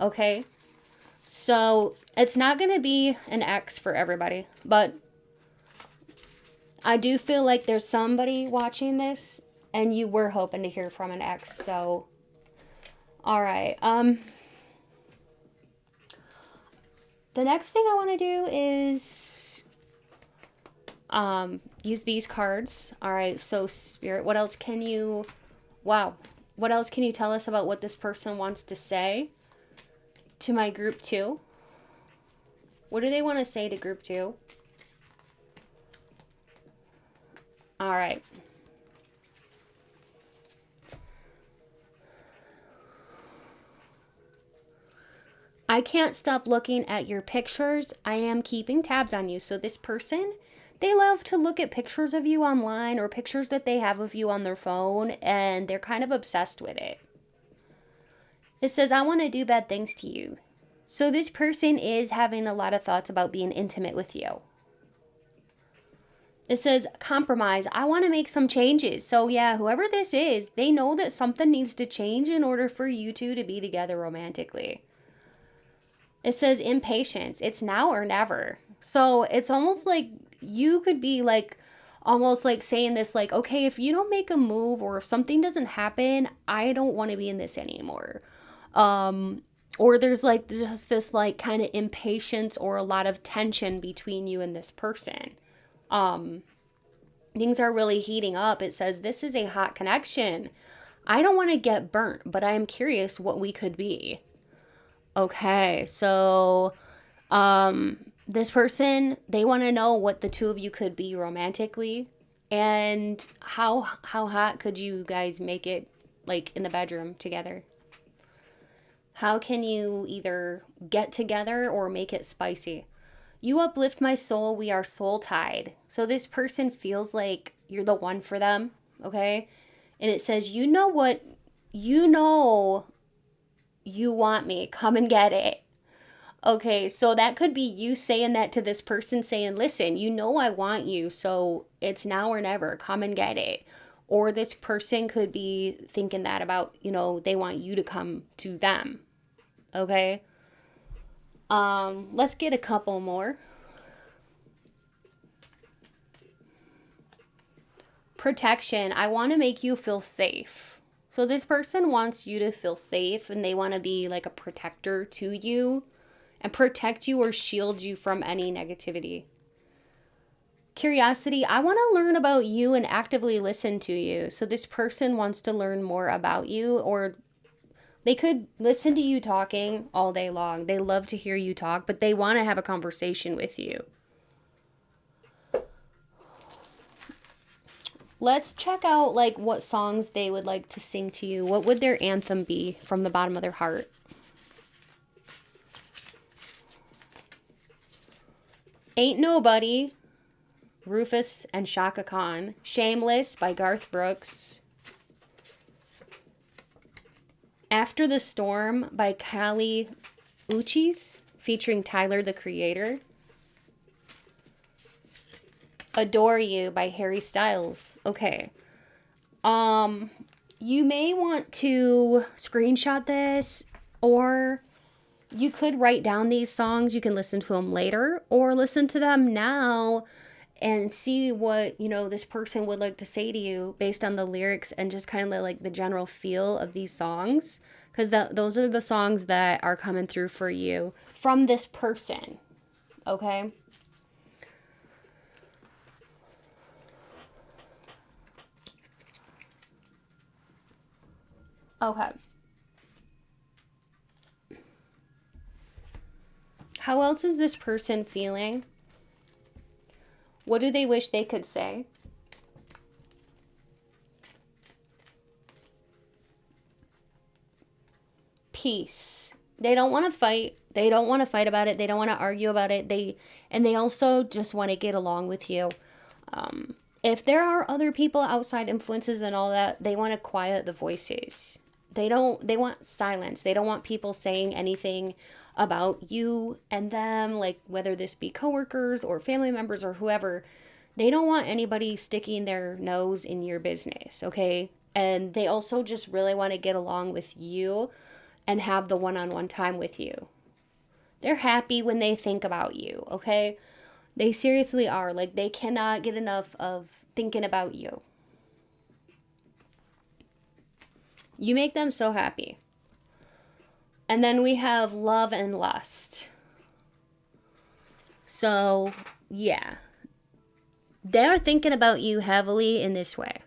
Okay? So it's not going to be an ex for everybody, but I do feel like there's somebody watching this and you were hoping to hear from an ex. So, all right. The next thing I want to do is use these cards. All right. So Spirit, what else can you, wow. What else can you tell us about what this person wants to say to my group 2? What do they want to say to group 2? All right. I can't stop looking at your pictures. I am keeping tabs on you. So this person, they love to look at pictures of you online or pictures that they have of you on their phone, and they're kind of obsessed with it. It says, I want to do bad things to you. So this person is having a lot of thoughts about being intimate with you. It says, compromise. I want to make some changes. So yeah, whoever this is, they know that something needs to change in order for you two to be together romantically. It says impatience. It's now or never. So it's almost like you could be like, almost like saying this, like, okay, if you don't make a move or if something doesn't happen, I don't want to be in this anymore. Or there's like just this like kind of impatience or a lot of tension between you and this person. Things are really heating up. It says this is a hot connection. I don't want to get burnt, but I am curious what we could be. Okay, so this person, they want to know what the two of you could be romantically, and how hot could you guys make it, like, in the bedroom together? How can you either get together or make it spicy? You uplift my soul, we are soul tied. So this person feels like you're the one for them, okay? And it says, you know what, you know you want me, come and get it. Okay, so that could be you saying that to this person, saying, listen, you know I want you, so it's now or never, come and get it. Or this person could be thinking that about, you know, they want you to come to them. Okay? Let's get a couple more. Protection. I want to make you feel safe. So this person wants you to feel safe and they want to be like a protector to you and protect you or shield you from any negativity. Curiosity. I want to learn about you and actively listen to you. So this person wants to learn more about you, or they could listen to you talking all day long. They love to hear you talk, but they want to have a conversation with you. Let's check out like what songs they would like to sing to you. What would their anthem be from the bottom of their heart? Ain't Nobody, Rufus and Shaka Khan. Shameless by Garth Brooks. After the Storm by Kali Uchis featuring Tyler the Creator. Adore You by Harry Styles. Okay. You may want to screenshot this, or you could write down these songs. You can listen to them later or listen to them now and see what, you know, this person would like to say to you based on the lyrics and just kind of like the general feel of these songs, because those are the songs that are coming through for you from this person. Okay? Okay. How else is this person feeling? What do they wish they could say? Peace. They don't want to fight. They don't want to fight about it. They don't want to argue about it. They also just want to get along with you. If there are other people, outside influences and all that, they want to quiet the voices. They want silence. They don't want people saying anything about you and them, like whether this be coworkers or family members or whoever. They don't want anybody sticking their nose in your business, okay? And they also just really want to get along with you and have the one-on-one time with you. They're happy when they think about you, okay? They seriously are. Like, they cannot get enough of thinking about you. You make them so happy. And then we have love and lust. So, yeah. They're thinking about you heavily in this way.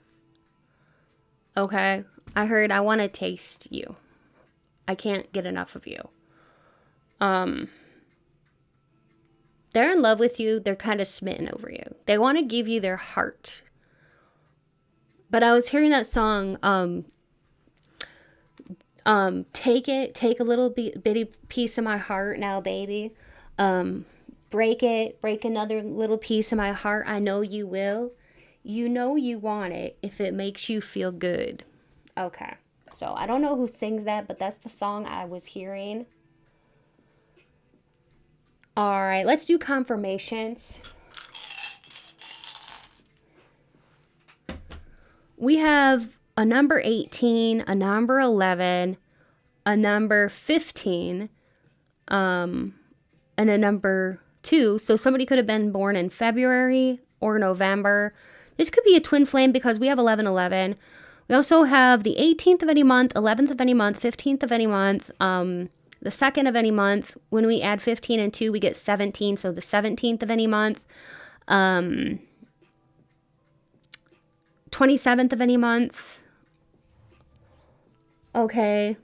Okay? I heard, I want to taste you. I can't get enough of you. They're in love with you. They're kind of smitten over you. They want to give you their heart. But I was hearing that song, take a little bitty piece of my heart now, baby. Break another little piece of my heart. I know you will. You know you want it if it makes you feel good. Okay. So I don't know who sings that, but that's the song I was hearing. All right, let's do confirmations. We have a number 18, a number 11, a number 15, and a number 2. So somebody could have been born in February or November. This could be a twin flame because we have 1111. We also have the 18th of any month, 11th of any month, 15th of any month, the 2nd of any month. When we add 15 and 2, we get 17. So the 17th of any month, 27th of any month. Okay.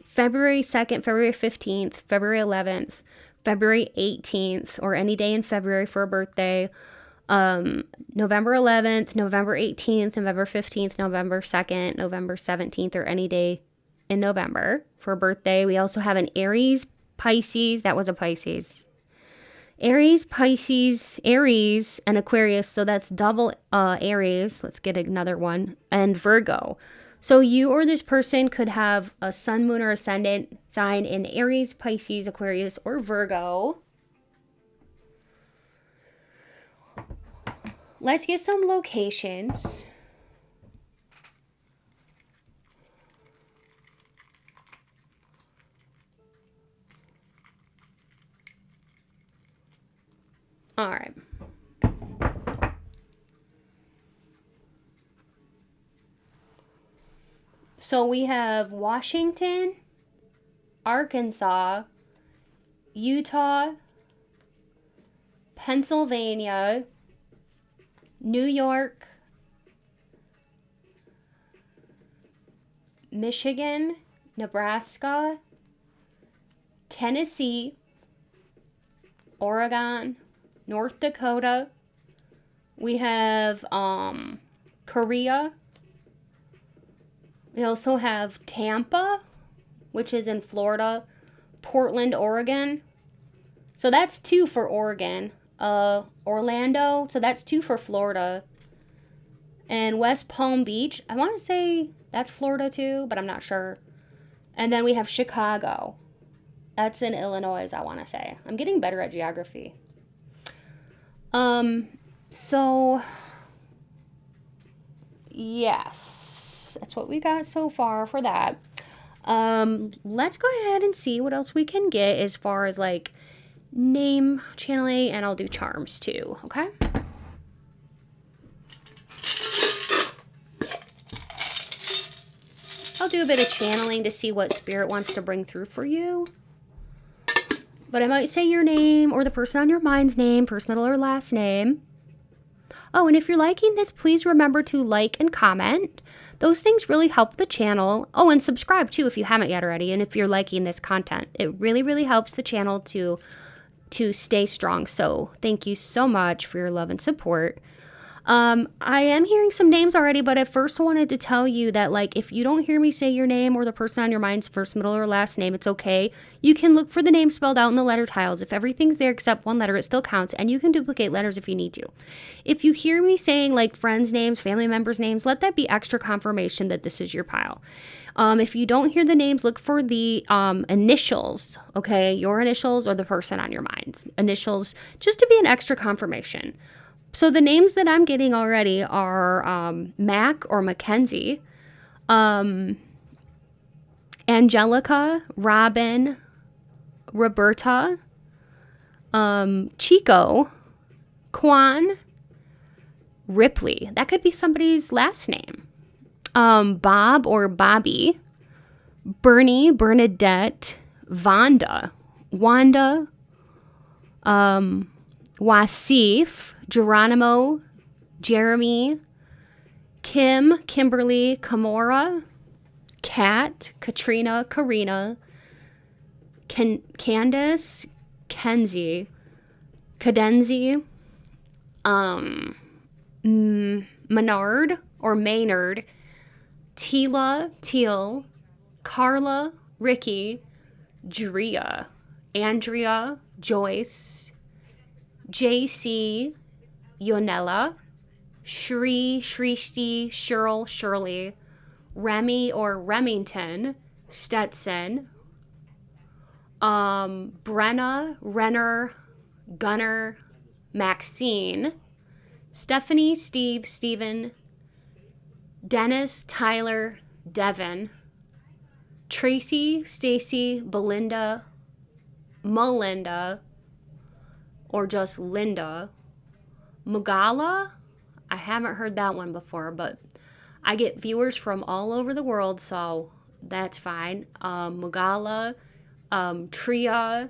February 2nd, February 15th, February 11th, February 18th, or any day in February for a birthday. November 11th, November 18th, November 15th, November 2nd, November 17th, or any day in November for a birthday. We also have an Aries, Pisces. That was a Pisces. Aries, Pisces, Aries, and Aquarius. So that's double Aries. Let's get another one. And Virgo. So you or this person could have a sun, moon, or ascendant sign in Aries, Pisces, Aquarius, or Virgo. Let's get some locations. All right. So we have Washington, Arkansas, Utah, Pennsylvania, New York, Michigan, Nebraska, Tennessee, Oregon, North Dakota. We have Korea. We also have Tampa, which is in Florida, Portland, Oregon. So that's 2 for Oregon. Orlando, so that's 2 for Florida. And West Palm Beach, I want to say that's Florida too, but I'm not sure. And then we have Chicago. That's in Illinois, I want to say. I'm getting better at geography. So yes, that's what we got so far for that. Let's go ahead and see what else we can get as far as like name channeling, and I'll do charms too, okay? I'll do a bit of channeling to see what spirit wants to bring through for you. But I might say your name or the person on your mind's name, first, middle, or last name. Oh, and if you're liking this, please remember to like and comment. Those things really help the channel. Oh, and subscribe too if you haven't yet already. And if you're liking this content, it really, really helps the channel to stay strong. So thank you so much for your love and support. I am hearing some names already, but I first wanted to tell you that, like, if you don't hear me say your name or the person on your mind's first, middle, or last name, it's okay. You can look for the name spelled out in the letter tiles. If everything's there except one letter, it still counts, and you can duplicate letters if you need to. If you hear me saying, like, friends' names, family members' names, let that be extra confirmation that this is your pile. If you don't hear the names, look for the initials, okay? Your initials or the person on your mind's initials, just to be an extra confirmation. So the names that I'm getting already are Mac or Mackenzie, Angelica, Robin, Roberta, Chico, Quan, Ripley. That could be somebody's last name. Bob or Bobby, Bernie, Bernadette, Wanda, Wasif, Geronimo, Jeremy, Kim, Kimberly, Kamora, Kat, Katrina, Karina, Candace, Kenzie, Cadenzi, Menard or Maynard, Tila, Teal, Carla, Ricky, Drea, Andrea, Joyce, JC, Yonella, Shrishti, Shirley, Remy or Remington, Stetson, Brenna, Renner, Gunner, Maxine, Stephanie, Steve, Steven, Dennis, Tyler, Devin, Tracy, Stacy, Belinda, Melinda, or just Linda, Mugala. I haven't heard that one before, but I get viewers from all over the world, so that's fine. Mugala, Tria,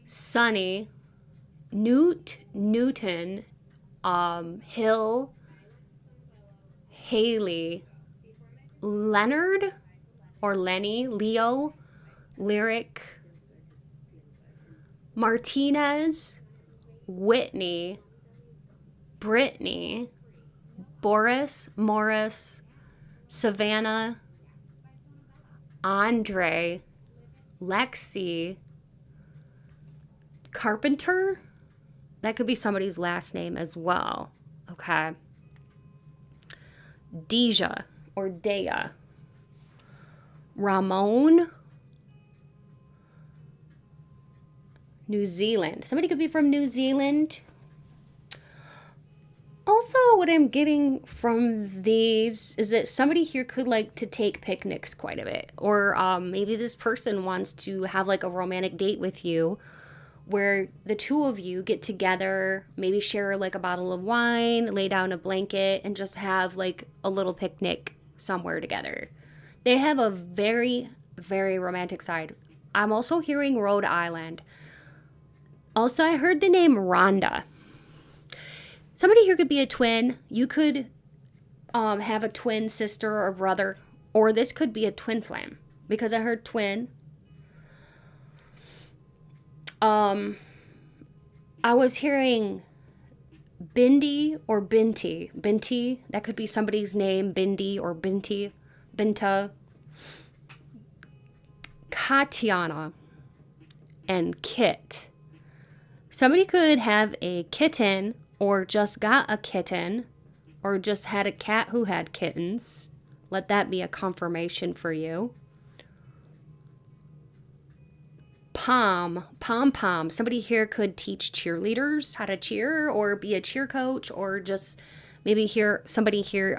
Sunny, Newton, Hill, Haley, Leonard or Lenny, Leo, Lyric, Martinez, Whitney, Brittany, Boris, Morris, Savannah, Andre, Lexi, Carpenter. That could be somebody's last name as well. Okay. Deja or Dea. Ramon. New Zealand. Somebody could be from New Zealand. Also, what I'm getting from these is that somebody here could like to take picnics quite a bit. Or maybe this person wants to have like a romantic date with you where the two of you get together, maybe share like a bottle of wine, lay down a blanket, and just have like a little picnic somewhere together. They have a very, very romantic side. I'm also hearing Rhode Island. Also, I heard the name Rhonda. Somebody here could be a twin. You could have a twin sister or brother, or this could be a twin flame because I heard twin. I was hearing Bindi or Binti. Binti, that could be somebody's name, Bindi or Binti, Binta. Katiana and Kit. Somebody could have a kitten or just got a kitten or just had a cat who had kittens. Let that be a confirmation for you. Pom. Somebody here could teach cheerleaders how to cheer or be a cheer coach or just maybe somebody here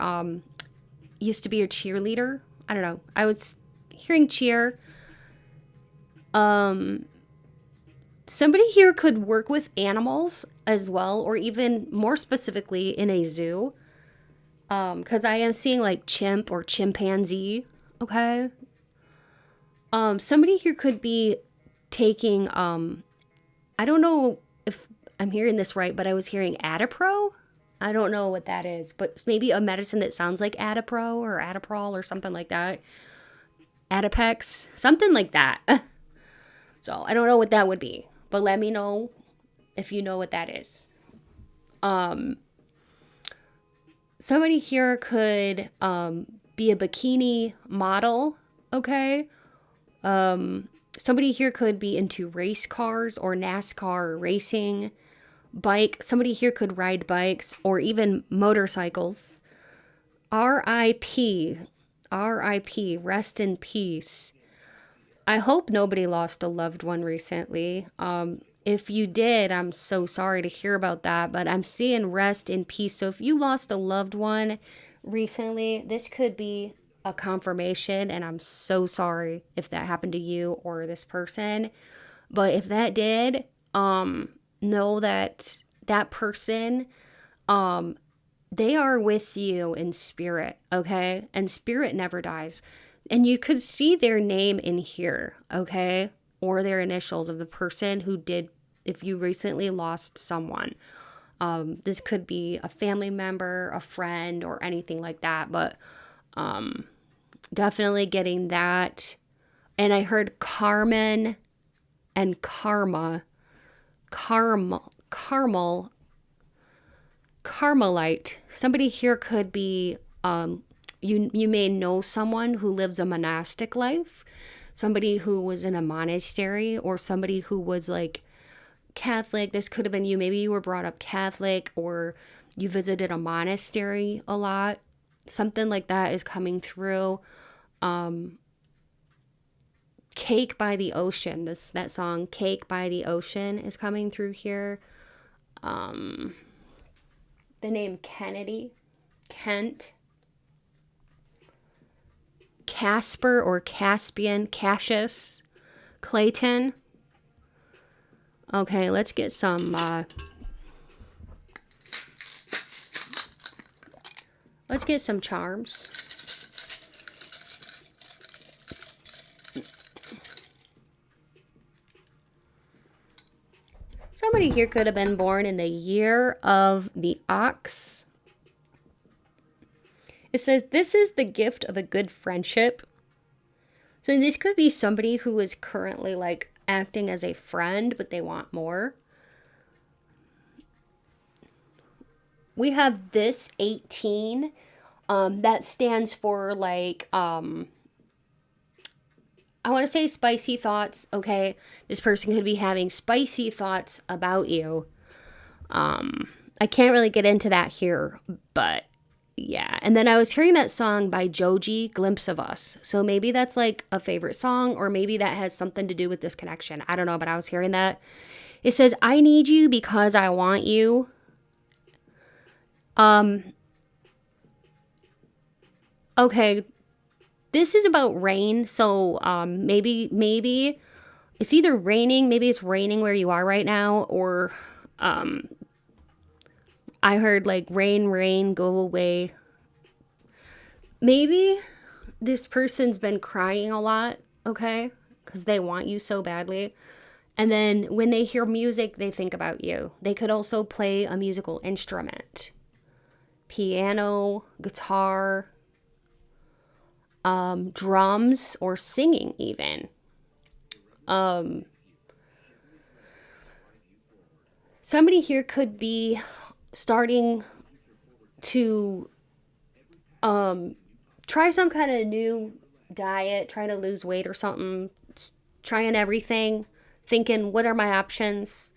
used to be a cheerleader. I don't know. I was hearing cheer. Somebody here could work with animals as well, or even more specifically in a zoo. Because I am seeing like chimp or chimpanzee. Okay. Somebody here could be taking, I don't know if I'm hearing this right, but I was hearing Adipro. I don't know what that is, but maybe a medicine that sounds like Adipro or Adiprol or something like that. Adipex, something like that. So I don't know what that would be, but let me know if you know what that is. Somebody here could be a bikini model, okay? Somebody here could be into race cars or NASCAR racing, bike. Somebody here could ride bikes or even motorcycles. R.I.P. R.I.P. Rest in peace. I hope nobody lost a loved one recently. If you did, I'm so sorry to hear about that, but I'm seeing rest in peace. So if you lost a loved one recently, this could be a confirmation, and I'm so sorry if that happened to you or this person. But if that did, know that that person, they are with you in spirit, okay? And spirit never dies. And you could see their name in here, okay? Or their initials of the person who did, if you recently lost someone. This could be a family member, a friend, or anything like that. But definitely getting that. And I heard Carmen and Karma. Carmelite. Somebody here could be, you may know someone who lives a monastic life, somebody who was in a monastery, or somebody who was like Catholic. This could have been you. Maybe you were brought up Catholic, or you visited a monastery a lot. Something like that is coming through. Cake by the Ocean. That song, Cake by the Ocean, is coming through here. The name Kennedy, Kent, Casper or Caspian, Cassius, Clayton. Okay, let's get some, charms. Somebody here could have been born in the year of the ox. It says, this is the gift of a good friendship. So this could be somebody who is currently like acting as a friend, but they want more. We have this 18. That stands for like, I want to say spicy thoughts, okay? This person could be having spicy thoughts about you. I can't really get into that here, but yeah. And then I was hearing that song by Joji, Glimpse of Us. So maybe that's like a favorite song, or maybe that has something to do with this connection. I don't know, but I was hearing that. It says, I need you because I want you. Okay. This is about rain, so maybe it's either raining, maybe it's raining where you are right now, or I heard like rain, go away. Maybe this person's been crying a lot, okay, because they want you so badly. And then when they hear music, they think about you. They could also play a musical instrument, piano, guitar, drums, or singing even. Somebody here could be starting to try some kind of new diet, trying to lose weight or something, trying everything, thinking, what are my options?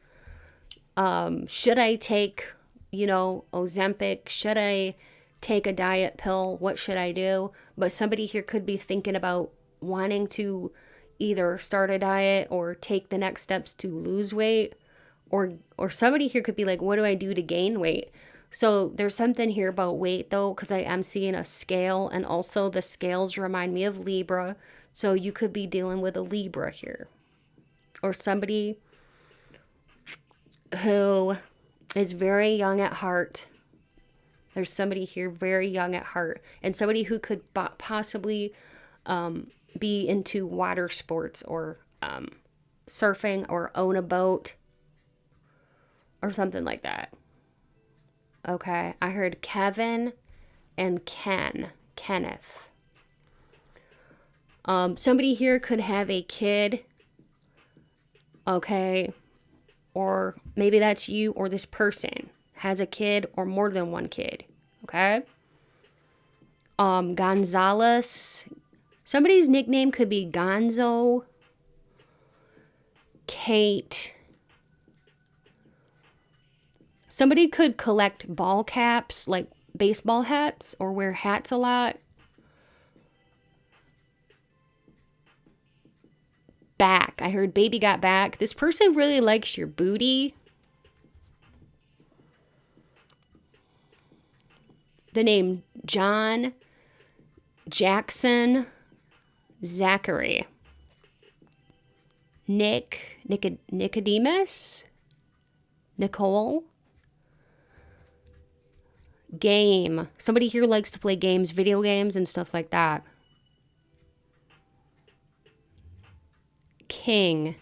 Should I take, Ozempic? Should I take a diet pill? What should I do? But somebody here could be thinking about wanting to either start a diet or take the next steps to lose weight, or somebody here could be like, what do I do to gain weight? So there's something here about weight though, because I am seeing a scale, and also the scales remind me of Libra. So you could be dealing with a Libra here, or somebody who is very young at heart. There's somebody here very young at heart, and somebody who could possibly be into water sports, or surfing, or own a boat, or something like that. Okay, I heard Kevin and Kenneth. Somebody here could have a kid, okay, or maybe that's you or this person. has a kid, or more than one kid. Okay? Gonzalez. Somebody's nickname could be Gonzo, Kate. Somebody could collect ball caps, like baseball hats, or wear hats a lot. Back. I heard baby got back. This person really likes your booty. The name John, Jackson, Zachary, Nicodemus, Nicole. Game. Somebody here likes to play games, video games and stuff like that. King.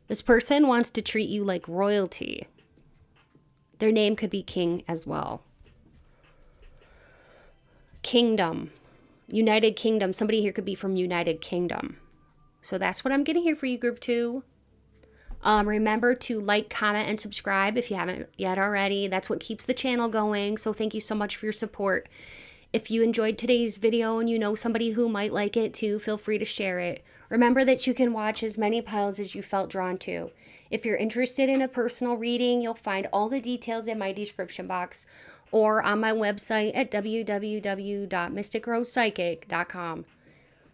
This person wants to treat you like royalty. Their name could be King as well. Kingdom. United Kingdom. Somebody here could be from United Kingdom. So that's what I'm getting here for you, group 2. Remember to like, comment, and subscribe if you haven't yet already. That's what keeps the channel going. So thank you so much for your support. If you enjoyed today's video and you know somebody who might like it too, feel free to share it. Remember that you can watch as many piles as you felt drawn to. If you're interested in a personal reading, you'll find all the details in my description box or on my website at www.mysticrosepsychic.com.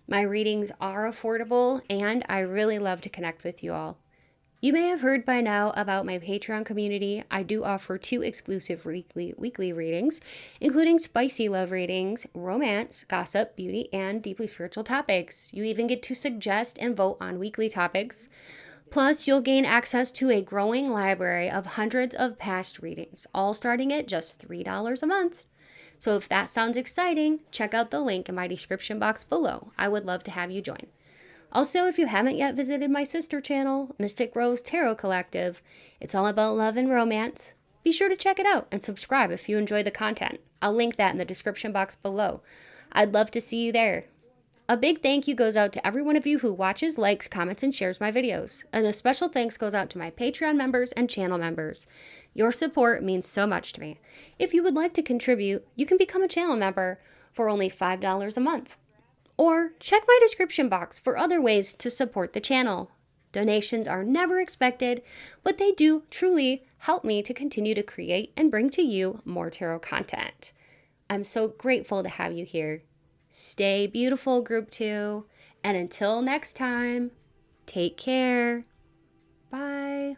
My readings are affordable and I really love to connect with you all. You may have heard by now about my Patreon community. I do offer 2 exclusive weekly readings, including spicy love readings, romance, gossip, beauty, and deeply spiritual topics. You even get to suggest and vote on weekly topics. Plus, you'll gain access to a growing library of hundreds of past readings, all starting at just $3 a month. So if that sounds exciting, check out the link in my description box below. I would love to have you join. Also, if you haven't yet visited my sister channel, Mystic Rose Tarot Collective, it's all about love and romance. Be sure to check it out and subscribe if you enjoy the content. I'll link that in the description box below. I'd love to see you there. A big thank you goes out to every one of you who watches, likes, comments, and shares my videos. And a special thanks goes out to my Patreon members and channel members. Your support means so much to me. If you would like to contribute, you can become a channel member for only $5 a month. Or check my description box for other ways to support the channel. Donations are never expected, but they do truly help me to continue to create and bring to you more tarot content. I'm so grateful to have you here. Stay beautiful, group 2. And until next time, take care. Bye.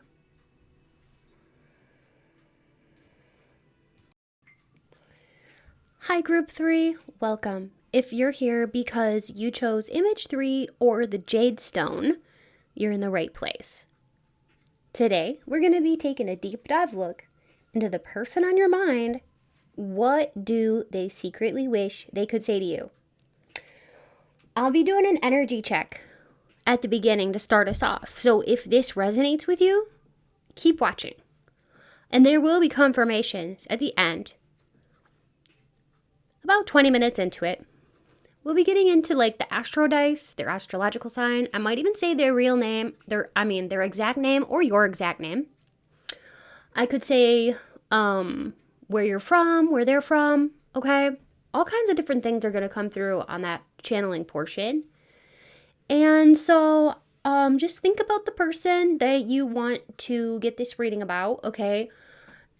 Hi, group 3. Welcome. If you're here because you chose image 3 or the jade stone, you're in the right place. Today, we're going to be taking a deep dive look into the person on your mind. What do they secretly wish they could say to you? I'll be doing an energy check at the beginning to start us off. So if this resonates with you, keep watching. And there will be confirmations at the end. About 20 minutes into it, we'll be getting into like the astro dice, their astrological sign. I might even say their real name, their exact name or your exact name. I could say where you're from, where they're from, okay? All kinds of different things are going to come through on that channeling portion. And so just think about the person that you want to get this reading about, okay?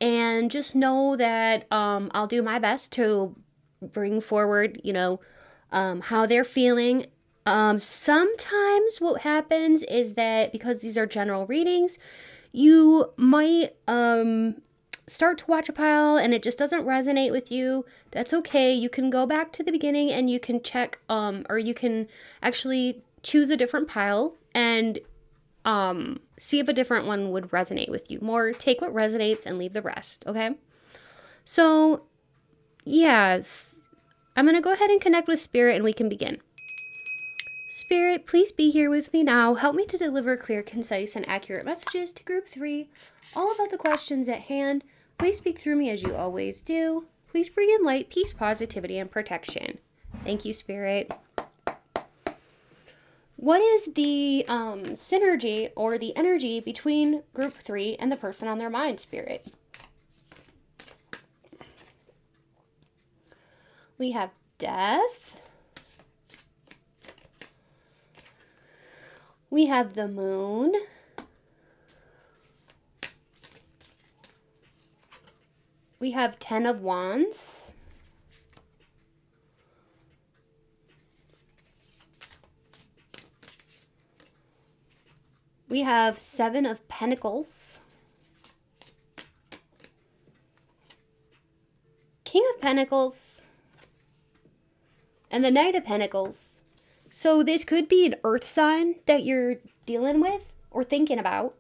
And just know that I'll do my best to bring forward, how they're feeling. Sometimes what happens is that because these are general readings, you might start to watch a pile and it just doesn't resonate with you. That's okay. You can go back to the beginning and you can check, or you can actually choose a different pile and see if a different one would resonate with you more. Take what resonates and leave the rest, okay? So, yeah, I'm going to go ahead and connect with Spirit and we can begin. Spirit, please be here with me now. Help me to deliver clear, concise, and accurate messages to Group 3, all about the questions at hand. Please speak through me as you always do. Please bring in light, peace, positivity, and protection. Thank you, Spirit. What is the synergy or the energy between Group 3 and the person on their mind, Spirit? We have Death. We have the Moon. We have 10 of Wands. We have 7 of Pentacles. King of Pentacles. And the Knight of Pentacles. So this could be an earth sign that you're dealing with or thinking about.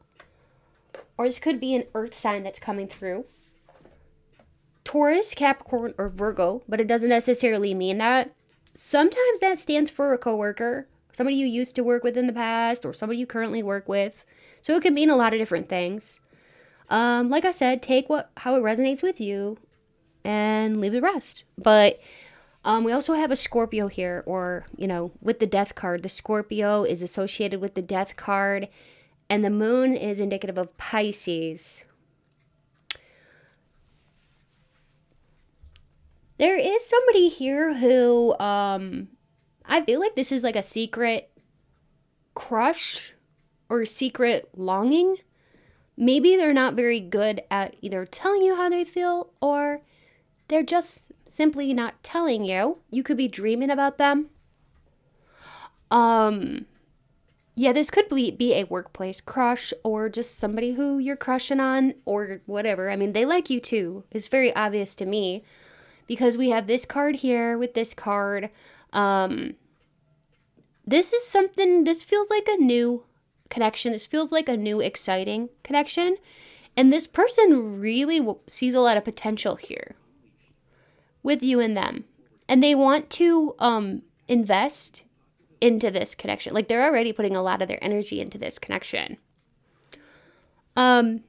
Or this could be an earth sign that's coming through. Taurus, Capricorn, or Virgo, but it doesn't necessarily mean that. Sometimes that stands for a coworker, somebody you used to work with in the past, or somebody you currently work with. So it can mean a lot of different things. Like I said, take how it resonates with you and leave the rest. But we also have a Scorpio here, or, you know, with the Death card. The Scorpio is associated with the Death card, and the Moon is indicative of Pisces. There is somebody here who, I feel like this is like a secret crush or secret longing. Maybe they're not very good at either telling you how they feel, or they're just simply not telling you. You could be dreaming about them. Yeah, this could be a workplace crush, or just somebody who you're crushing on, or whatever. I mean, they like you too. It's very obvious to me. Because we have this card here with this card. This is something, this feels like a new connection. This feels like a new, exciting connection. And this person really sees a lot of potential here with you and them. And they want to invest into this connection. Like, they're already putting a lot of their energy into this connection. So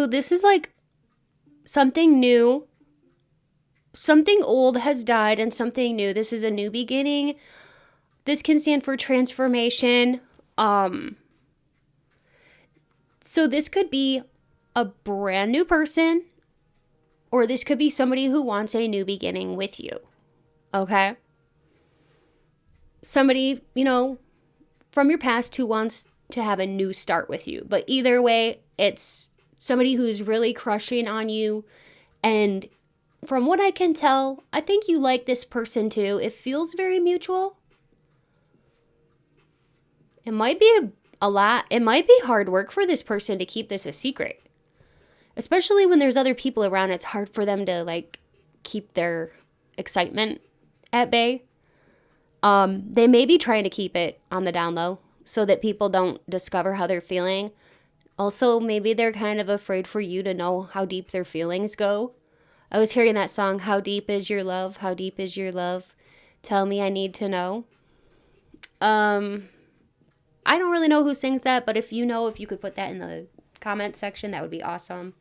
this is like something new. Something old has died and something new. This is a new beginning. This can stand for transformation. So this could be a brand new person, or this could be somebody who wants a new beginning with you. Okay? Somebody, you know, from your past who wants to have a new start with you. But either way, it's somebody who's really crushing on you, and from what I can tell, I think you like this person too. It feels very mutual. It might be a lot. It might be hard work for this person to keep this a secret. Especially when there's other people around. It's hard for them to, like, keep their excitement at bay. They may be trying to keep it on the down low so that people don't discover how they're feeling. Also, maybe they're kind of afraid for you to know how deep their feelings go. I was hearing that song, How Deep Is Your Love? How Deep Is Your Love? Tell Me I Need to Know. I don't really know who sings that, but if you know, if you could put that in the comment section, that would be awesome.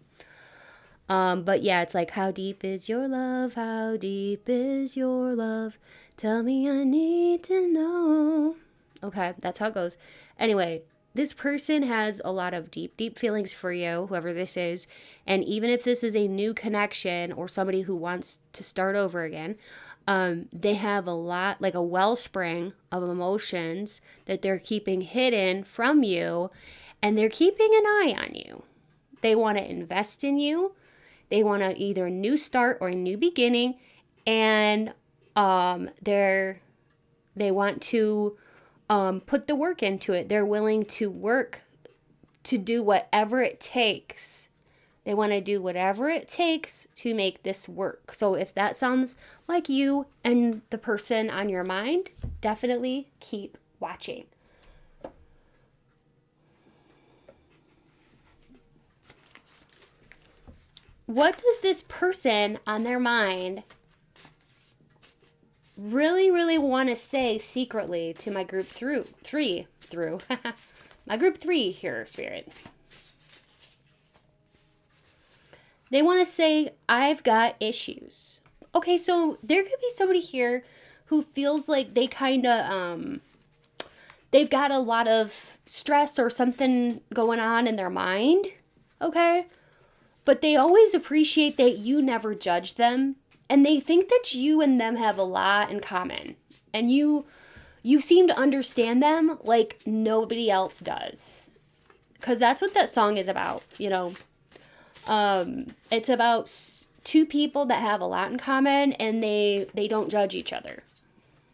But yeah, it's like, how deep is your love? How deep is your love? Tell me I need to know. Okay, that's how it goes. Anyway, this person has a lot of deep, deep feelings for you, whoever this is. And even if this is a new connection or somebody who wants to start over again, they have a lot, like a wellspring of emotions that they're keeping hidden from you. And they're keeping an eye on you. They want to invest in you. They want to either a new start or a new beginning. And they want to put the work into it. They're willing to work to do whatever it takes. They want to do whatever it takes to make this work. So if that sounds like you and the person on your mind, definitely keep watching. What does this person on their mind really, really want to say secretly to my group three my group 3 here, Spirit? They want to say, I've got issues. Okay, so there could be somebody here who feels like they kind of, they've got a lot of stress or something going on in their mind, okay? But they always appreciate that you never judge them And they think that you and them have a lot in common. And you seem to understand them like nobody else does. Because that's what that song is about, you know. It's about two people that have a lot in common, and they don't judge each other.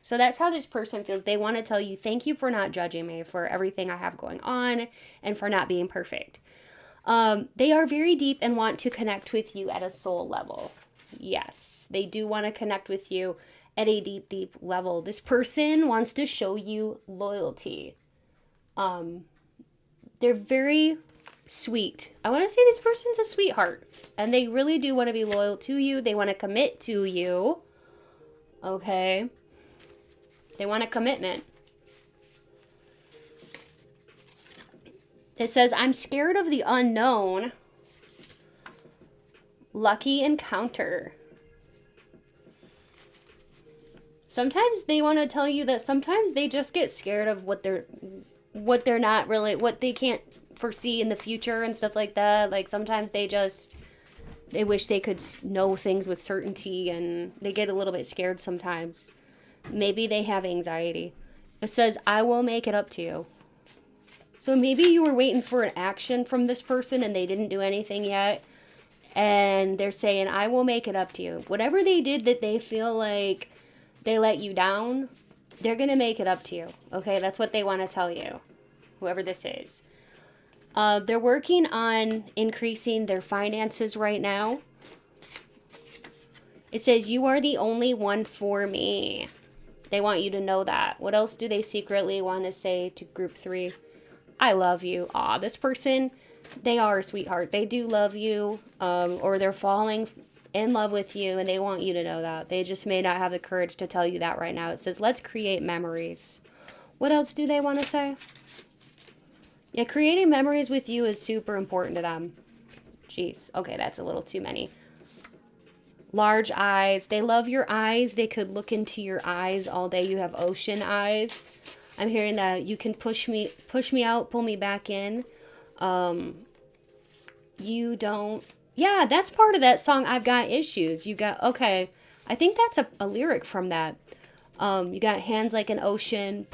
So that's how this person feels. They want to tell you, thank you for not judging me for everything I have going on and for not being perfect. They are very deep and want to connect with you at a soul level. Yes, they do want to connect with you at a deep, deep level. This person wants to show you loyalty. They're very sweet. I want to say this person's a sweetheart. And they really do want to be loyal to you. They want to commit to you. Okay. They want a commitment. It says, I'm scared of the unknown. Lucky encounter. Sometimes they want to tell you that sometimes they just get scared of what they're not really, what they can't foresee in the future and stuff like that. Like sometimes they wish they could know things with certainty, and they get a little bit scared sometimes. Maybe they have anxiety. It says, I will make it up to you. So maybe you were waiting for an action from this person and they didn't do anything yet. And they're saying, I will make it up to you. Whatever they did that they feel like they let you down, they're going to make it up to you. Okay, that's what they want to tell you, whoever this is. They're working on increasing their finances right now. It says, you are the only one for me. They want you to know that. What else do they secretly want to say to group 3? I love you. Aw, this person, they are a sweetheart. They do love you, or they're falling in love with you, and they want you to know that. They just may not have the courage to tell you that right now. It says, let's create memories. What else do they want to say? Yeah, creating memories with you is super important to them. Jeez. Okay, that's a little too many. Large eyes. They love your eyes. They could look into your eyes all day. You have ocean eyes. I'm hearing that you can push me out, pull me back in. You don't. Yeah, that's part of that song, I've Got Issues. You got, okay. I think that's a lyric from that. You got hands like an ocean,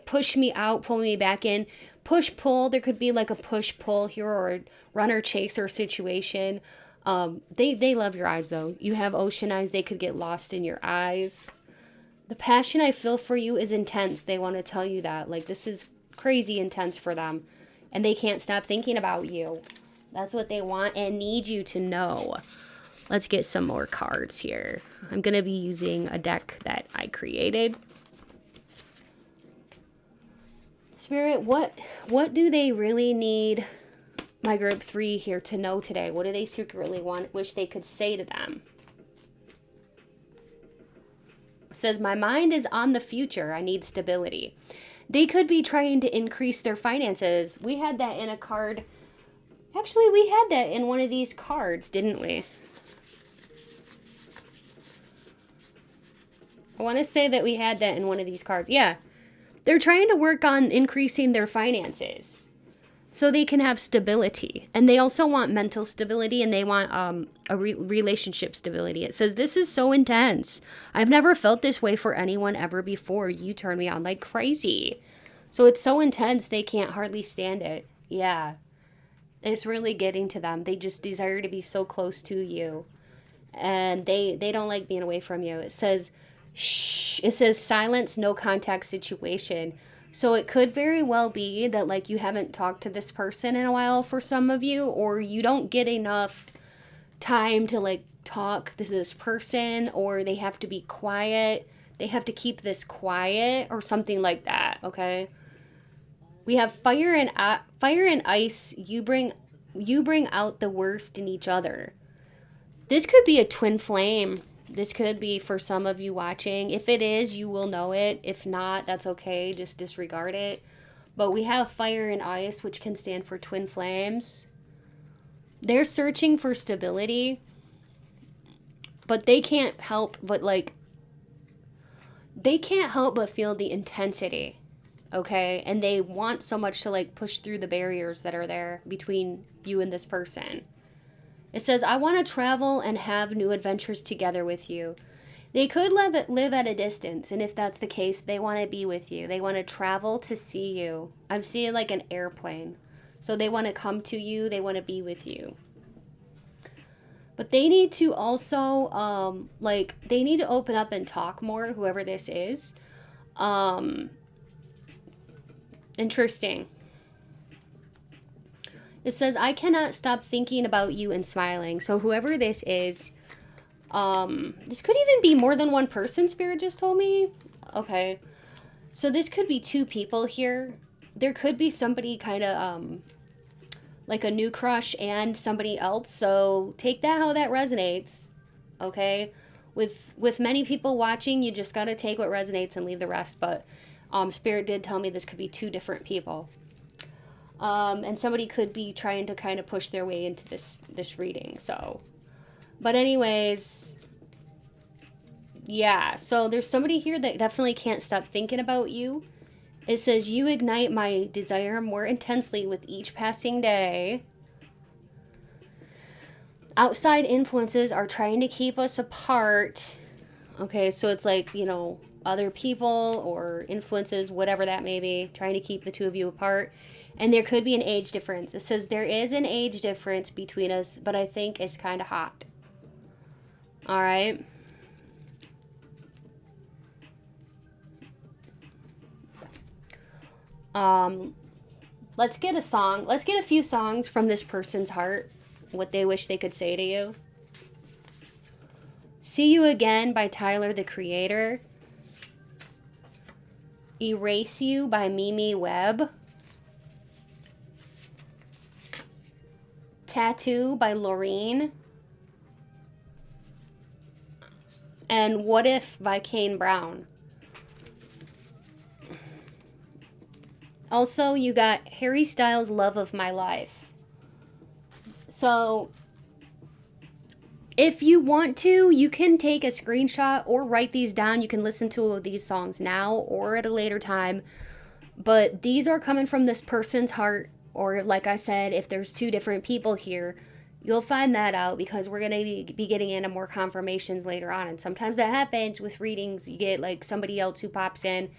push me out, pull me back in. Push, pull. There could be like a push, pull here, or a runner chaser situation. They love your eyes, though. You have ocean eyes. They could get lost in your eyes. The passion I feel for you is intense. They want to tell you that. Like, this is crazy intense for them. And they can't stop thinking about you. That's what they want and need you to know. Let's get some more cards here. I'm going to be using a deck that I created. Spirit, what do they really need my group 3 here to know today? What do they secretly wish they could say to them? It says, my mind is on the future. I need stability. They could be trying to increase their finances. We had that in a card. Actually, we had that in one of these cards, didn't we? I want to say that we had that in one of these cards. Yeah. They're trying to work on increasing their finances so they can have stability. And they also want mental stability, and they want a relationship stability. It says, this is so intense. I've never felt this way for anyone ever before. You turn me on like crazy. So it's so intense they can't hardly stand it. Yeah. It's really getting to them. They just desire to be so close to you. And they don't like being away from you. It says, shh. It says silence, no contact situation. So it could very well be that, like, you haven't talked to this person in a while for some of you, or you don't get enough time to, like, talk to this person, or they have to be quiet. They have to keep this quiet or something like that, okay? We have fire and ice. You bring out the worst in each other. This could be a twin flame. This could be for some of you watching. If it is, you will know it. If not, that's okay. Just disregard it. But we have fire and ice, which can stand for twin flames. They're searching for stability, but they can't help but feel the intensity, okay? And they want so much to, like, push through the barriers that are there between you and this person. It says, I want to travel and have new adventures together with you. They could live at a distance, and if that's the case, they want to be with you. They want to travel to see you. I'm seeing like an airplane. So they want to come to you. They want to be with you. But they need to also, they need to open up and talk more, whoever this is. Interesting. It says, I cannot stop thinking about you and smiling. So whoever this is, this could even be more than one person, Spirit just told me. Okay. So this could be two people here. There could be somebody kind of, like a new crush and somebody else. So take that how that resonates. Okay. With many people watching, you just got to take what resonates and leave the rest. But, Spirit did tell me this could be two different people. And somebody could be trying to kind of push their way into this reading. So, but anyways, yeah. So there's somebody here that definitely can't stop thinking about you. It says, you ignite my desire more intensely with each passing day. Outside influences are trying to keep us apart. Okay, so it's like, you know, other people or influences, whatever that may be, trying to keep the two of you apart. And there could be an age difference. It says there is an age difference between us, but I think it's kind of hot. All right. Let's get a song. Let's get a few songs from this person's heart. What they wish they could say to you. See You Again by Tyler, the Creator. Erase You by Mimi Webb. Tattoo by Loreen. And What If by Kane Brown. Also, you got Harry Styles' Love of My Life. So, if you want to, you can take a screenshot or write these down. You can listen to these songs now or at a later time. But these are coming from this person's heart. Or like I said, if there's two different people here, you'll find that out because we're going to be getting into more confirmations later on. And sometimes that happens with readings. You get like somebody else who pops in.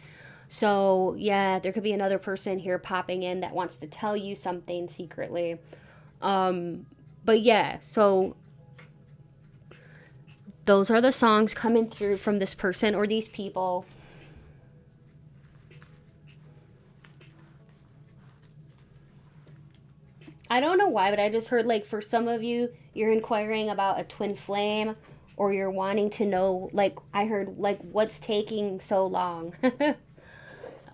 So, yeah, there could be another person here popping in that wants to tell you something secretly. But yeah, so those are the songs coming through from this person or these people. I don't know why, but I just heard like for some of you, you're inquiring about a twin flame or you're wanting to know, like I heard, like what's taking so long.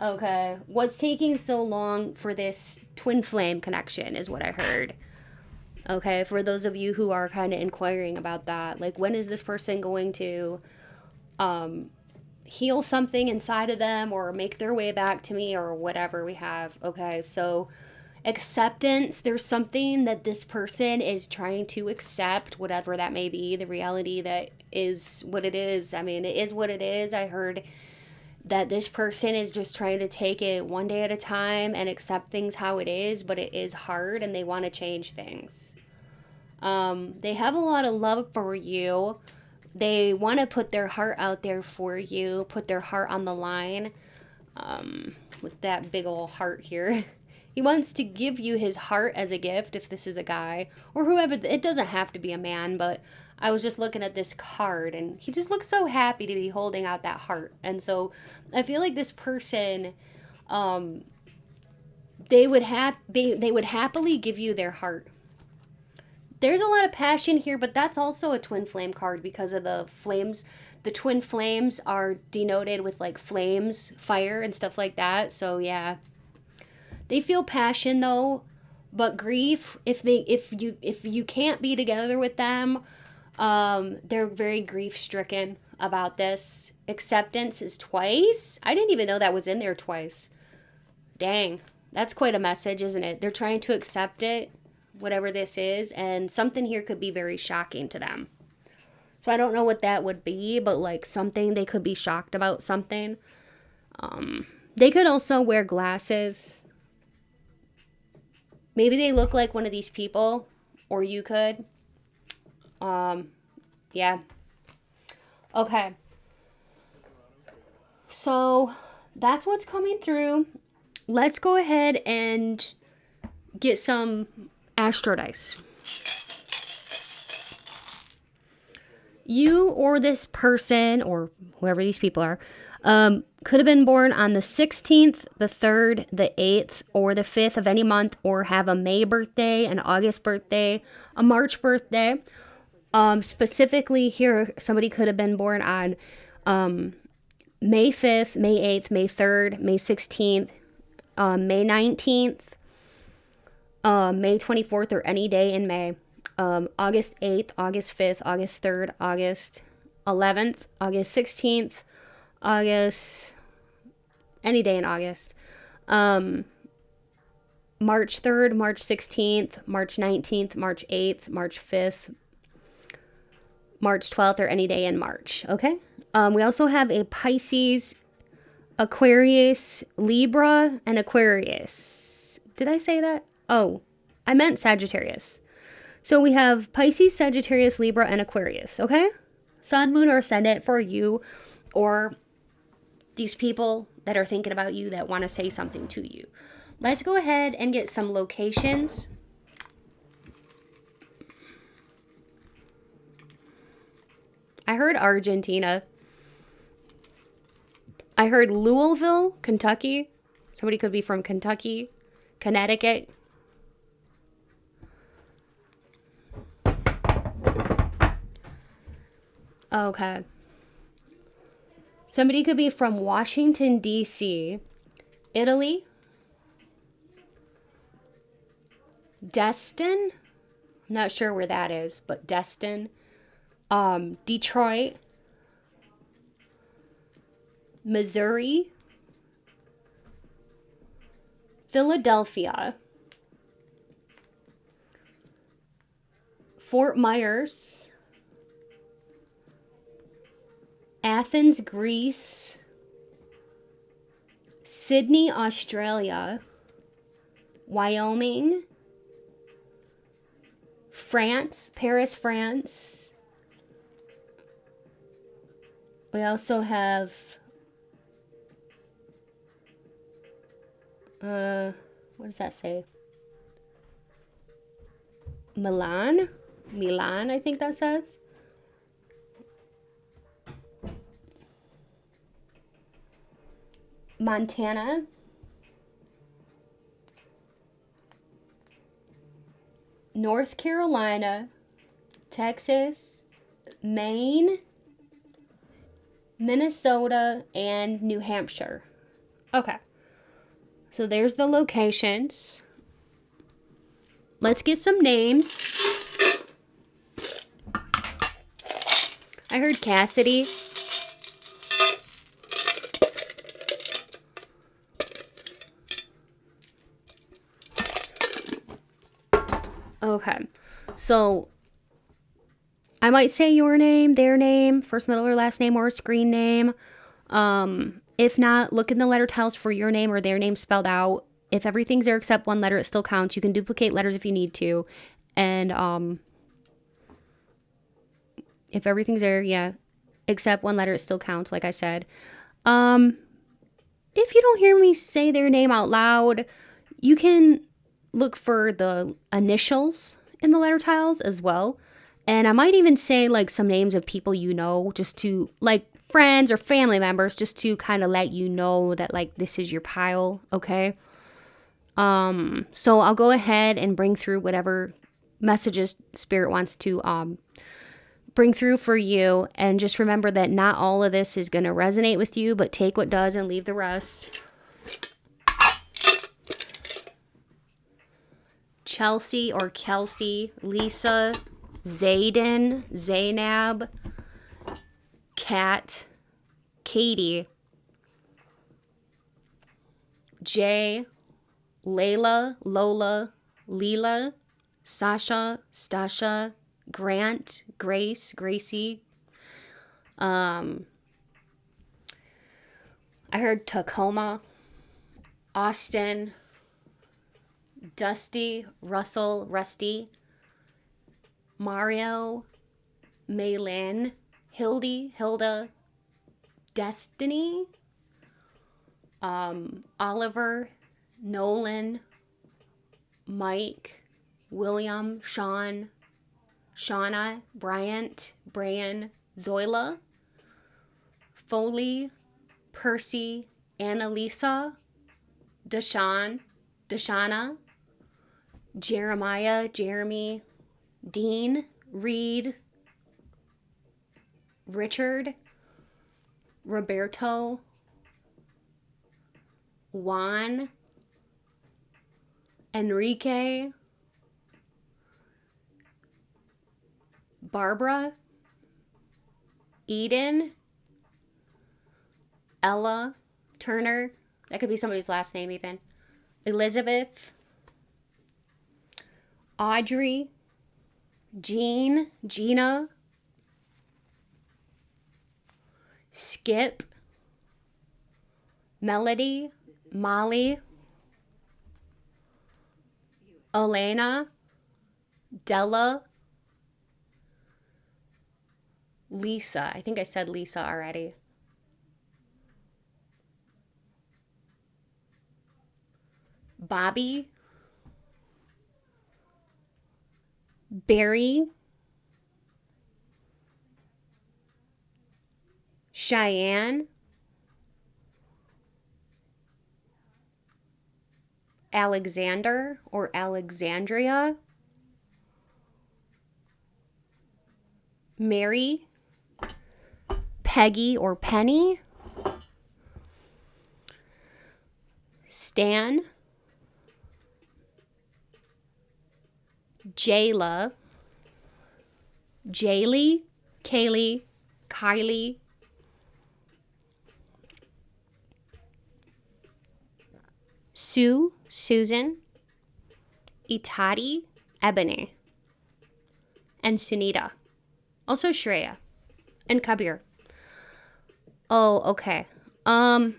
Okay, what's taking so long for this twin flame connection is what I heard. Okay, for those of you who are kind of inquiring about that, like when is this person going to heal something inside of them or make their way back to me or whatever we have. Okay, so acceptance, there's something that this person is trying to accept, whatever that may be, the reality that is what it is. I mean, it is what it is. I heard that this person is just trying to take it one day at a time and accept things how it is, but it is hard and they want to change things. They have a lot of love for you. They want to put their heart out there for you, put their heart on the line, with that big old heart here. He wants to give you his heart as a gift if this is a guy or whoever. It doesn't have to be a man, but I was just looking at this card and he just looks so happy to be holding out that heart. And so I feel like this person, they would happily give you their heart. There's a lot of passion here, but that's also a twin flame card because of the flames. The twin flames are denoted with like flames, fire and stuff like that. So yeah, they feel passion though, but grief, if you can't be together with them, they're very grief stricken about this. Acceptance is twice. I didn't even know that was in there twice. Dang, that's quite a message, isn't it? They're trying to accept it, whatever this is, and something here could be very shocking to them. So I don't know what that would be, but like something, they could be shocked about something. They could also wear glasses. Maybe they look like one of these people, or you could. Yeah. Okay. So that's what's coming through. Let's go ahead and get some astro dice. You or this person, or whoever these people are, could have been born on the 16th, the 3rd, the 8th, or the 5th of any month, or have a May birthday, an August birthday, a March birthday. Specifically here, somebody could have been born on May 5th, May 8th, May 3rd, May 16th, May 19th, May 24th, or any day in May. August 8th, August 5th, August 3rd, August 11th, August 16th, August, any day in August. March 3rd, March 16th, March 19th, March 8th, March 5th, March 12th, or any day in March, okay? We also have a Pisces, Aquarius, Libra, and Aquarius. Did I say that? Oh, I meant Sagittarius. So we have Pisces, Sagittarius, Libra, and Aquarius, okay? Sun, moon, or ascendant for you or these people that are thinking about you that want to say something to you. Let's go ahead and get some locations. I heard Argentina. I heard Louisville, Kentucky. Somebody could be from Kentucky, Connecticut. Okay. Somebody could be from Washington, D.C., Italy, Destin. I'm not sure where that is, but Destin. Detroit, Missouri, Philadelphia, Fort Myers, Athens, Greece, Sydney, Australia, Wyoming, France, Paris, France. We also have what does that say? Milan, I think that says. Montana, North Carolina, Texas, Maine, Minnesota, and New Hampshire. Okay. So there's the locations. Let's get some names. I heard Cassidy. Okay. So I might say your name, their name, first, middle, or last name, or a screen name. If not, look in the letter tiles for your name or their name spelled out. If everything's there except one letter, it still counts. You can duplicate letters if you need to. And if everything's there, yeah, except one letter, it still counts, like I said. If you don't hear me say their name out loud, you can look for the initials in the letter tiles as well. And I might even say like some names of people you know, just to like friends or family members, just to kind of let you know that like this is your pile, okay? So I'll go ahead and bring through whatever messages Spirit wants to bring through for you. And just remember that not all of this is going to resonate with you, but take what does and leave the rest. Chelsea or Kelsey, Lisa, Zayden, Zainab, Kat, Katie, Jay, Layla, Lola, Leela, Sasha, Stasha, Grant, Grace, Gracie. I heard Tacoma, Austin, Dusty, Russell, Rusty, Mario, Maylin, Hilda, Destiny, Oliver, Nolan, Mike, William, Sean, Shauna, Bryant, Brian, Zoila, Foley, Percy, Annalisa, Dashana, Jeremiah, Jeremy, Dean, Reed, Richard, Roberto, Juan, Enrique, Barbara, Eden, Ella, Turner, that could be somebody's last name even, Elizabeth, Audrey, Jean, Gina, Skip, Melody, Molly, Elena, Della, Lisa. I think I said Lisa already. Bobby, Barry, Cheyenne, Alexander or Alexandria, Mary, Peggy or Penny, Stan, Jayla, Jaylee, Kaylee, Kylie, Sue, Susan, Itati, Ebony, and Sunita. Also Shreya and Kabir. Oh, okay. Also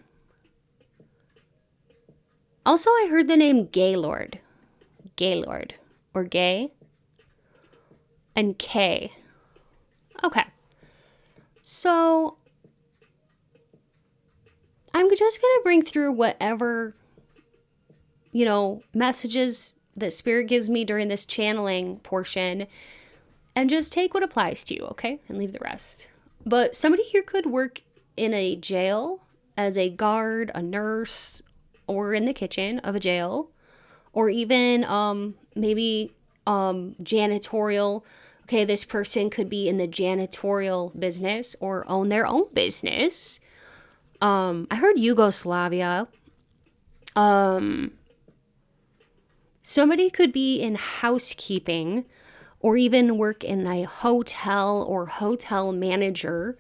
I heard the name Gaylord. Or Gay. And K. Okay. So I'm just going to bring through whatever, messages that Spirit gives me during this channeling portion and just take what applies to you, okay? And leave the rest. But somebody here could work in a jail as a guard, a nurse, or in the kitchen of a jail, or even maybe janitorial. Okay, this person could be in the janitorial business or own their own business. I heard Yugoslavia. Somebody could be in housekeeping or even work in a hotel or hotel management.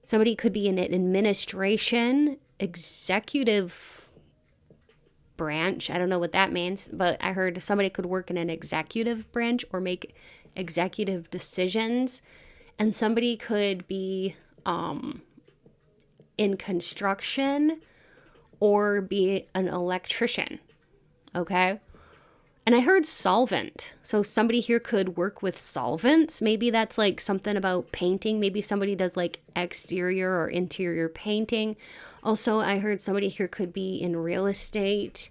Somebody could be in an administration, executive branch. I don't know what that means, but I heard somebody could work in an executive branch or make executive decisions. And somebody could be in construction or be an electrician. Okay? And I heard solvent. So somebody here could work with solvents. Maybe that's like something about painting. Maybe somebody does like exterior or interior painting. Also, I heard somebody here could be in real estate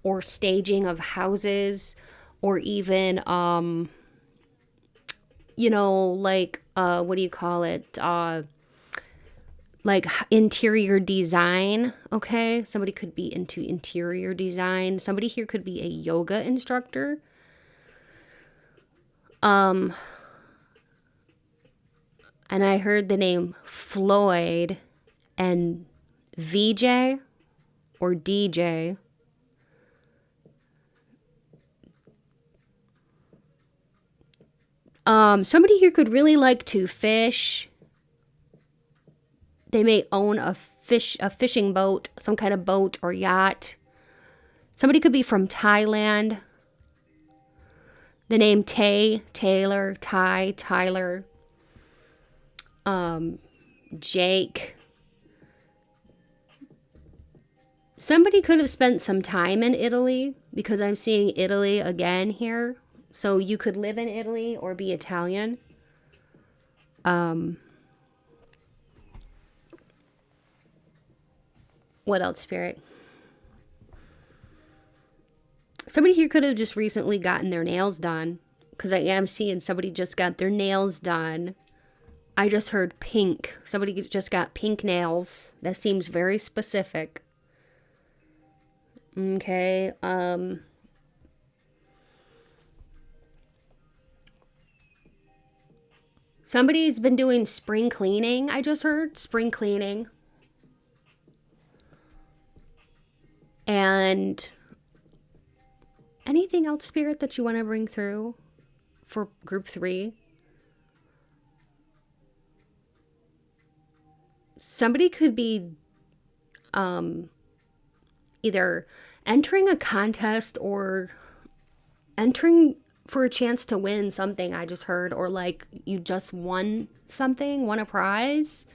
or staging of houses or even, what do you call it? Like interior design, okay? Somebody could be into interior design. Somebody here could be a yoga instructor. And I heard the name Floyd and VJ or DJ. Somebody here could really like to fish. They may own a fishing boat, some kind of boat or yacht. Somebody could be from Thailand. The name Taylor, Tyler, Jake. Somebody could have spent some time in Italy because I'm seeing Italy again here. So you could live in Italy or be Italian. What else, Spirit? Somebody here could have just recently gotten their nails done, because I am seeing somebody just got their nails done. I just heard pink. Somebody just got pink nails. That seems very specific. Okay, somebody's been doing spring cleaning. I just heard spring cleaning. And anything else, Spirit, that you want to bring through for group 3? Somebody could be either entering a contest or entering for a chance to win something, I just heard, or like you just won something, won a prize.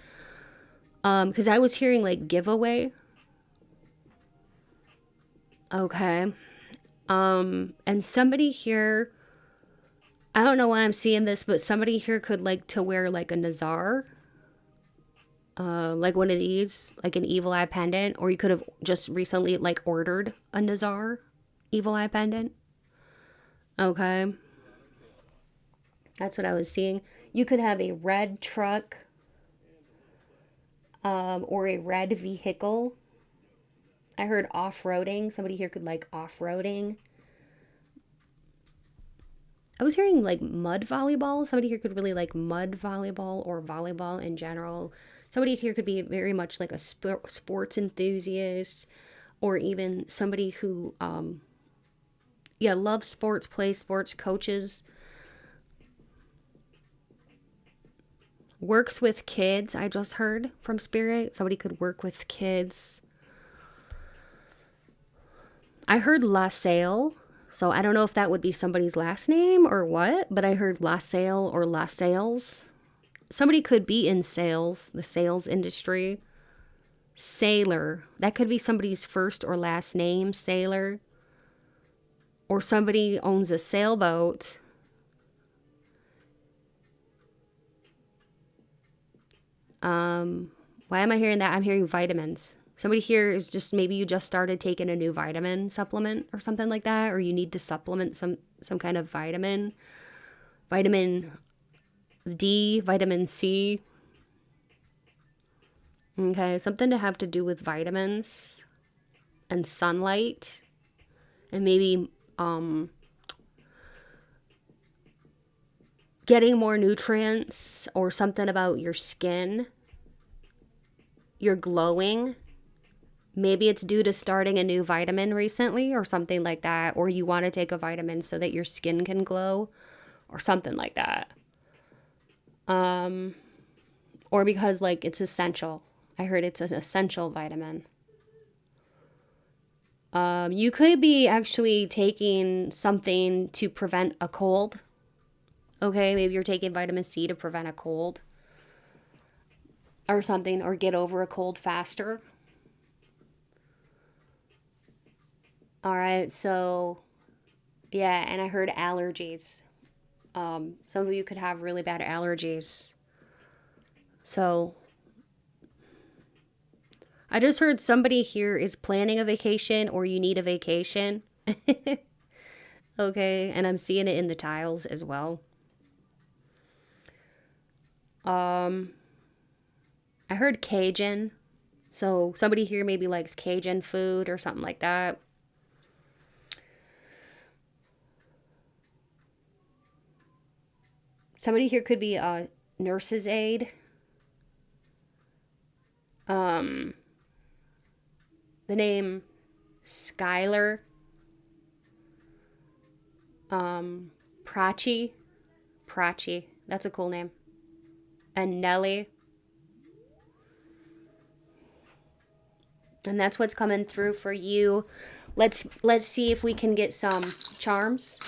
Because I was hearing like giveaway. Okay. And somebody here, I don't know why I'm seeing this, but somebody here could like to wear like a Nazar. Like one of these, like an evil eye pendant, or you could have just recently like ordered a Nazar evil eye pendant. Okay. That's what I was seeing. You could have a red truck, or a red vehicle. I heard off-roading. Somebody here could like off-roading. I was hearing like mud volleyball. Somebody here could really like mud volleyball or volleyball in general. Somebody here could be very much like a sports enthusiast, or even somebody who, loves sports, plays sports, coaches, works with kids. I just heard from Spirit. Somebody could work with kids. I heard LaSalle. So I don't know if that would be somebody's last name or what, but I heard LaSalle or LaSales. Somebody could be in sales, the sales industry. Sailor. That could be somebody's first or last name, Sailor. Or somebody owns a sailboat. Why am I hearing that? I'm hearing vitamins. Somebody here is just, maybe you just started taking a new vitamin supplement or something like that, or you need to supplement some kind of vitamin. Vitamin D, vitamin C. Okay, something to have to do with vitamins and sunlight, and maybe getting more nutrients, or something about your skin. You're glowing. Maybe it's due to starting a new vitamin recently or something like that, or you want to take a vitamin so that your skin can glow or something like that. Or because like it's essential. I heard it's an essential vitamin. You could be actually taking something to prevent a cold. Okay, maybe you're taking vitamin C to prevent a cold or something, or get over a cold faster. All right, so yeah, and I heard allergies. Some of you could have really bad allergies. So I just heard somebody here is planning a vacation, or you need a vacation. Okay, and I'm seeing it in the tiles as well. I heard Cajun. So somebody here maybe likes Cajun food or something like that. Somebody here could be a nurse's aide. The name Skylar. Prachi. That's a cool name. And Nelly. And that's what's coming through for you. Let's see if we can get some charms.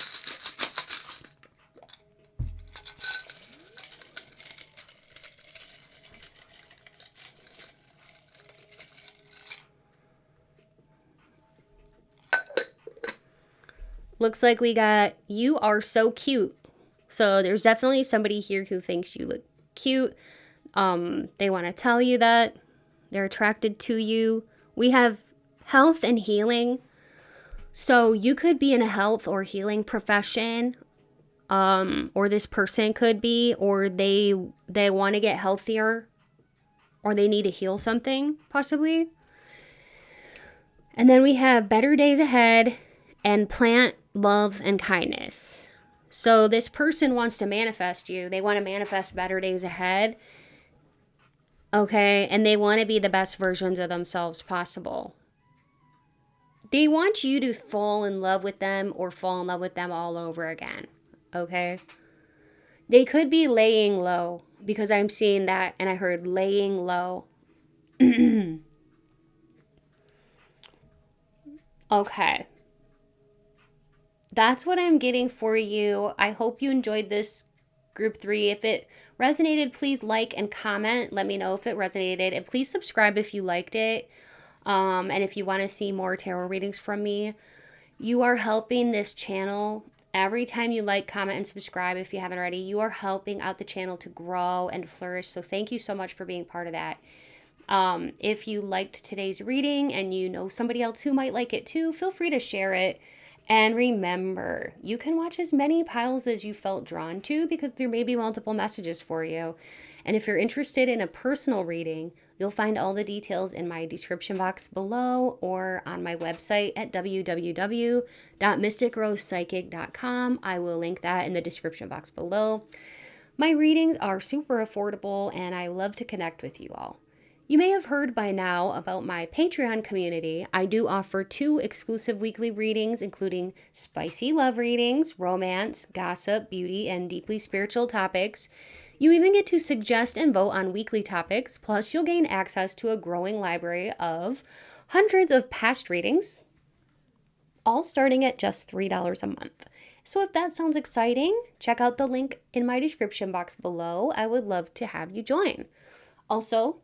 Looks like we got, you are so cute. So there's definitely somebody here who thinks you look cute. They want to tell you that. They're attracted to you. We have health and healing. So you could be in a health or healing profession, or this person could be, or they want to get healthier, or they need to heal something, possibly. And then we have better days ahead and plant love and kindness. So this person wants to manifest you. They want to manifest better days ahead. Okay, and they want to be the best versions of themselves possible. They want you to fall in love with them or fall in love with them all over again. Okay? They could be laying low, because I'm seeing that and I heard laying low. Okay. That's what I'm getting for you. I hope you enjoyed this group 3. If it resonated, please like and comment. Let me know if it resonated. And please subscribe if you liked it. And if you want to see more tarot readings from me, you are helping this channel. Every time you like, comment, and subscribe, if you haven't already, you are helping out the channel to grow and flourish. So thank you so much for being part of that. If you liked today's reading and you know somebody else who might like it too, feel free to share it. And remember, you can watch as many piles as you felt drawn to, because there may be multiple messages for you. And if you're interested in a personal reading, you'll find all the details in my description box below or on my website at www.mysticrosepsychic.com. I will link that in the description box below. My readings are super affordable and I love to connect with you all. You may have heard by now about my Patreon community. I do offer 2 exclusive weekly readings, including spicy love readings, romance, gossip, beauty, and deeply spiritual topics. You even get to suggest and vote on weekly topics, plus you'll gain access to a growing library of hundreds of past readings, all starting at just $3 a month. So if that sounds exciting, check out the link in my description box below. I would love to have you join. Also,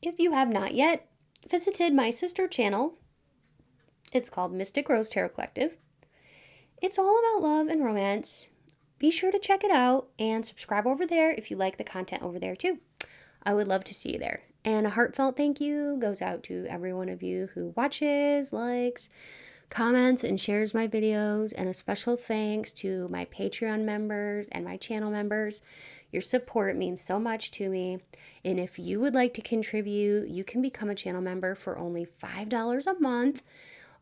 if you have not yet visited my sister channel, it's called Mystic Rose Tarot Collective. It's all about love and romance. Be sure to check it out and subscribe over there if you like the content over there too. I would love to see you there. And a heartfelt thank you goes out to every one of you who watches, likes, comments, and shares my videos. And a special thanks to my Patreon members and my channel members. Your support means so much to me. And if you would like to contribute, you can become a channel member for only $5 a month.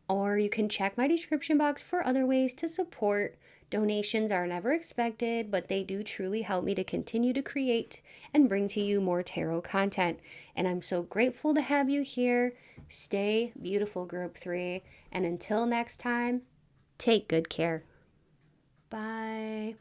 Or you can check my description box for other ways to support. Donations are never expected, but they do truly help me to continue to create and bring to you more tarot content. And I'm so grateful to have you here. Stay beautiful, Group 3. And until next time, take good care. Bye.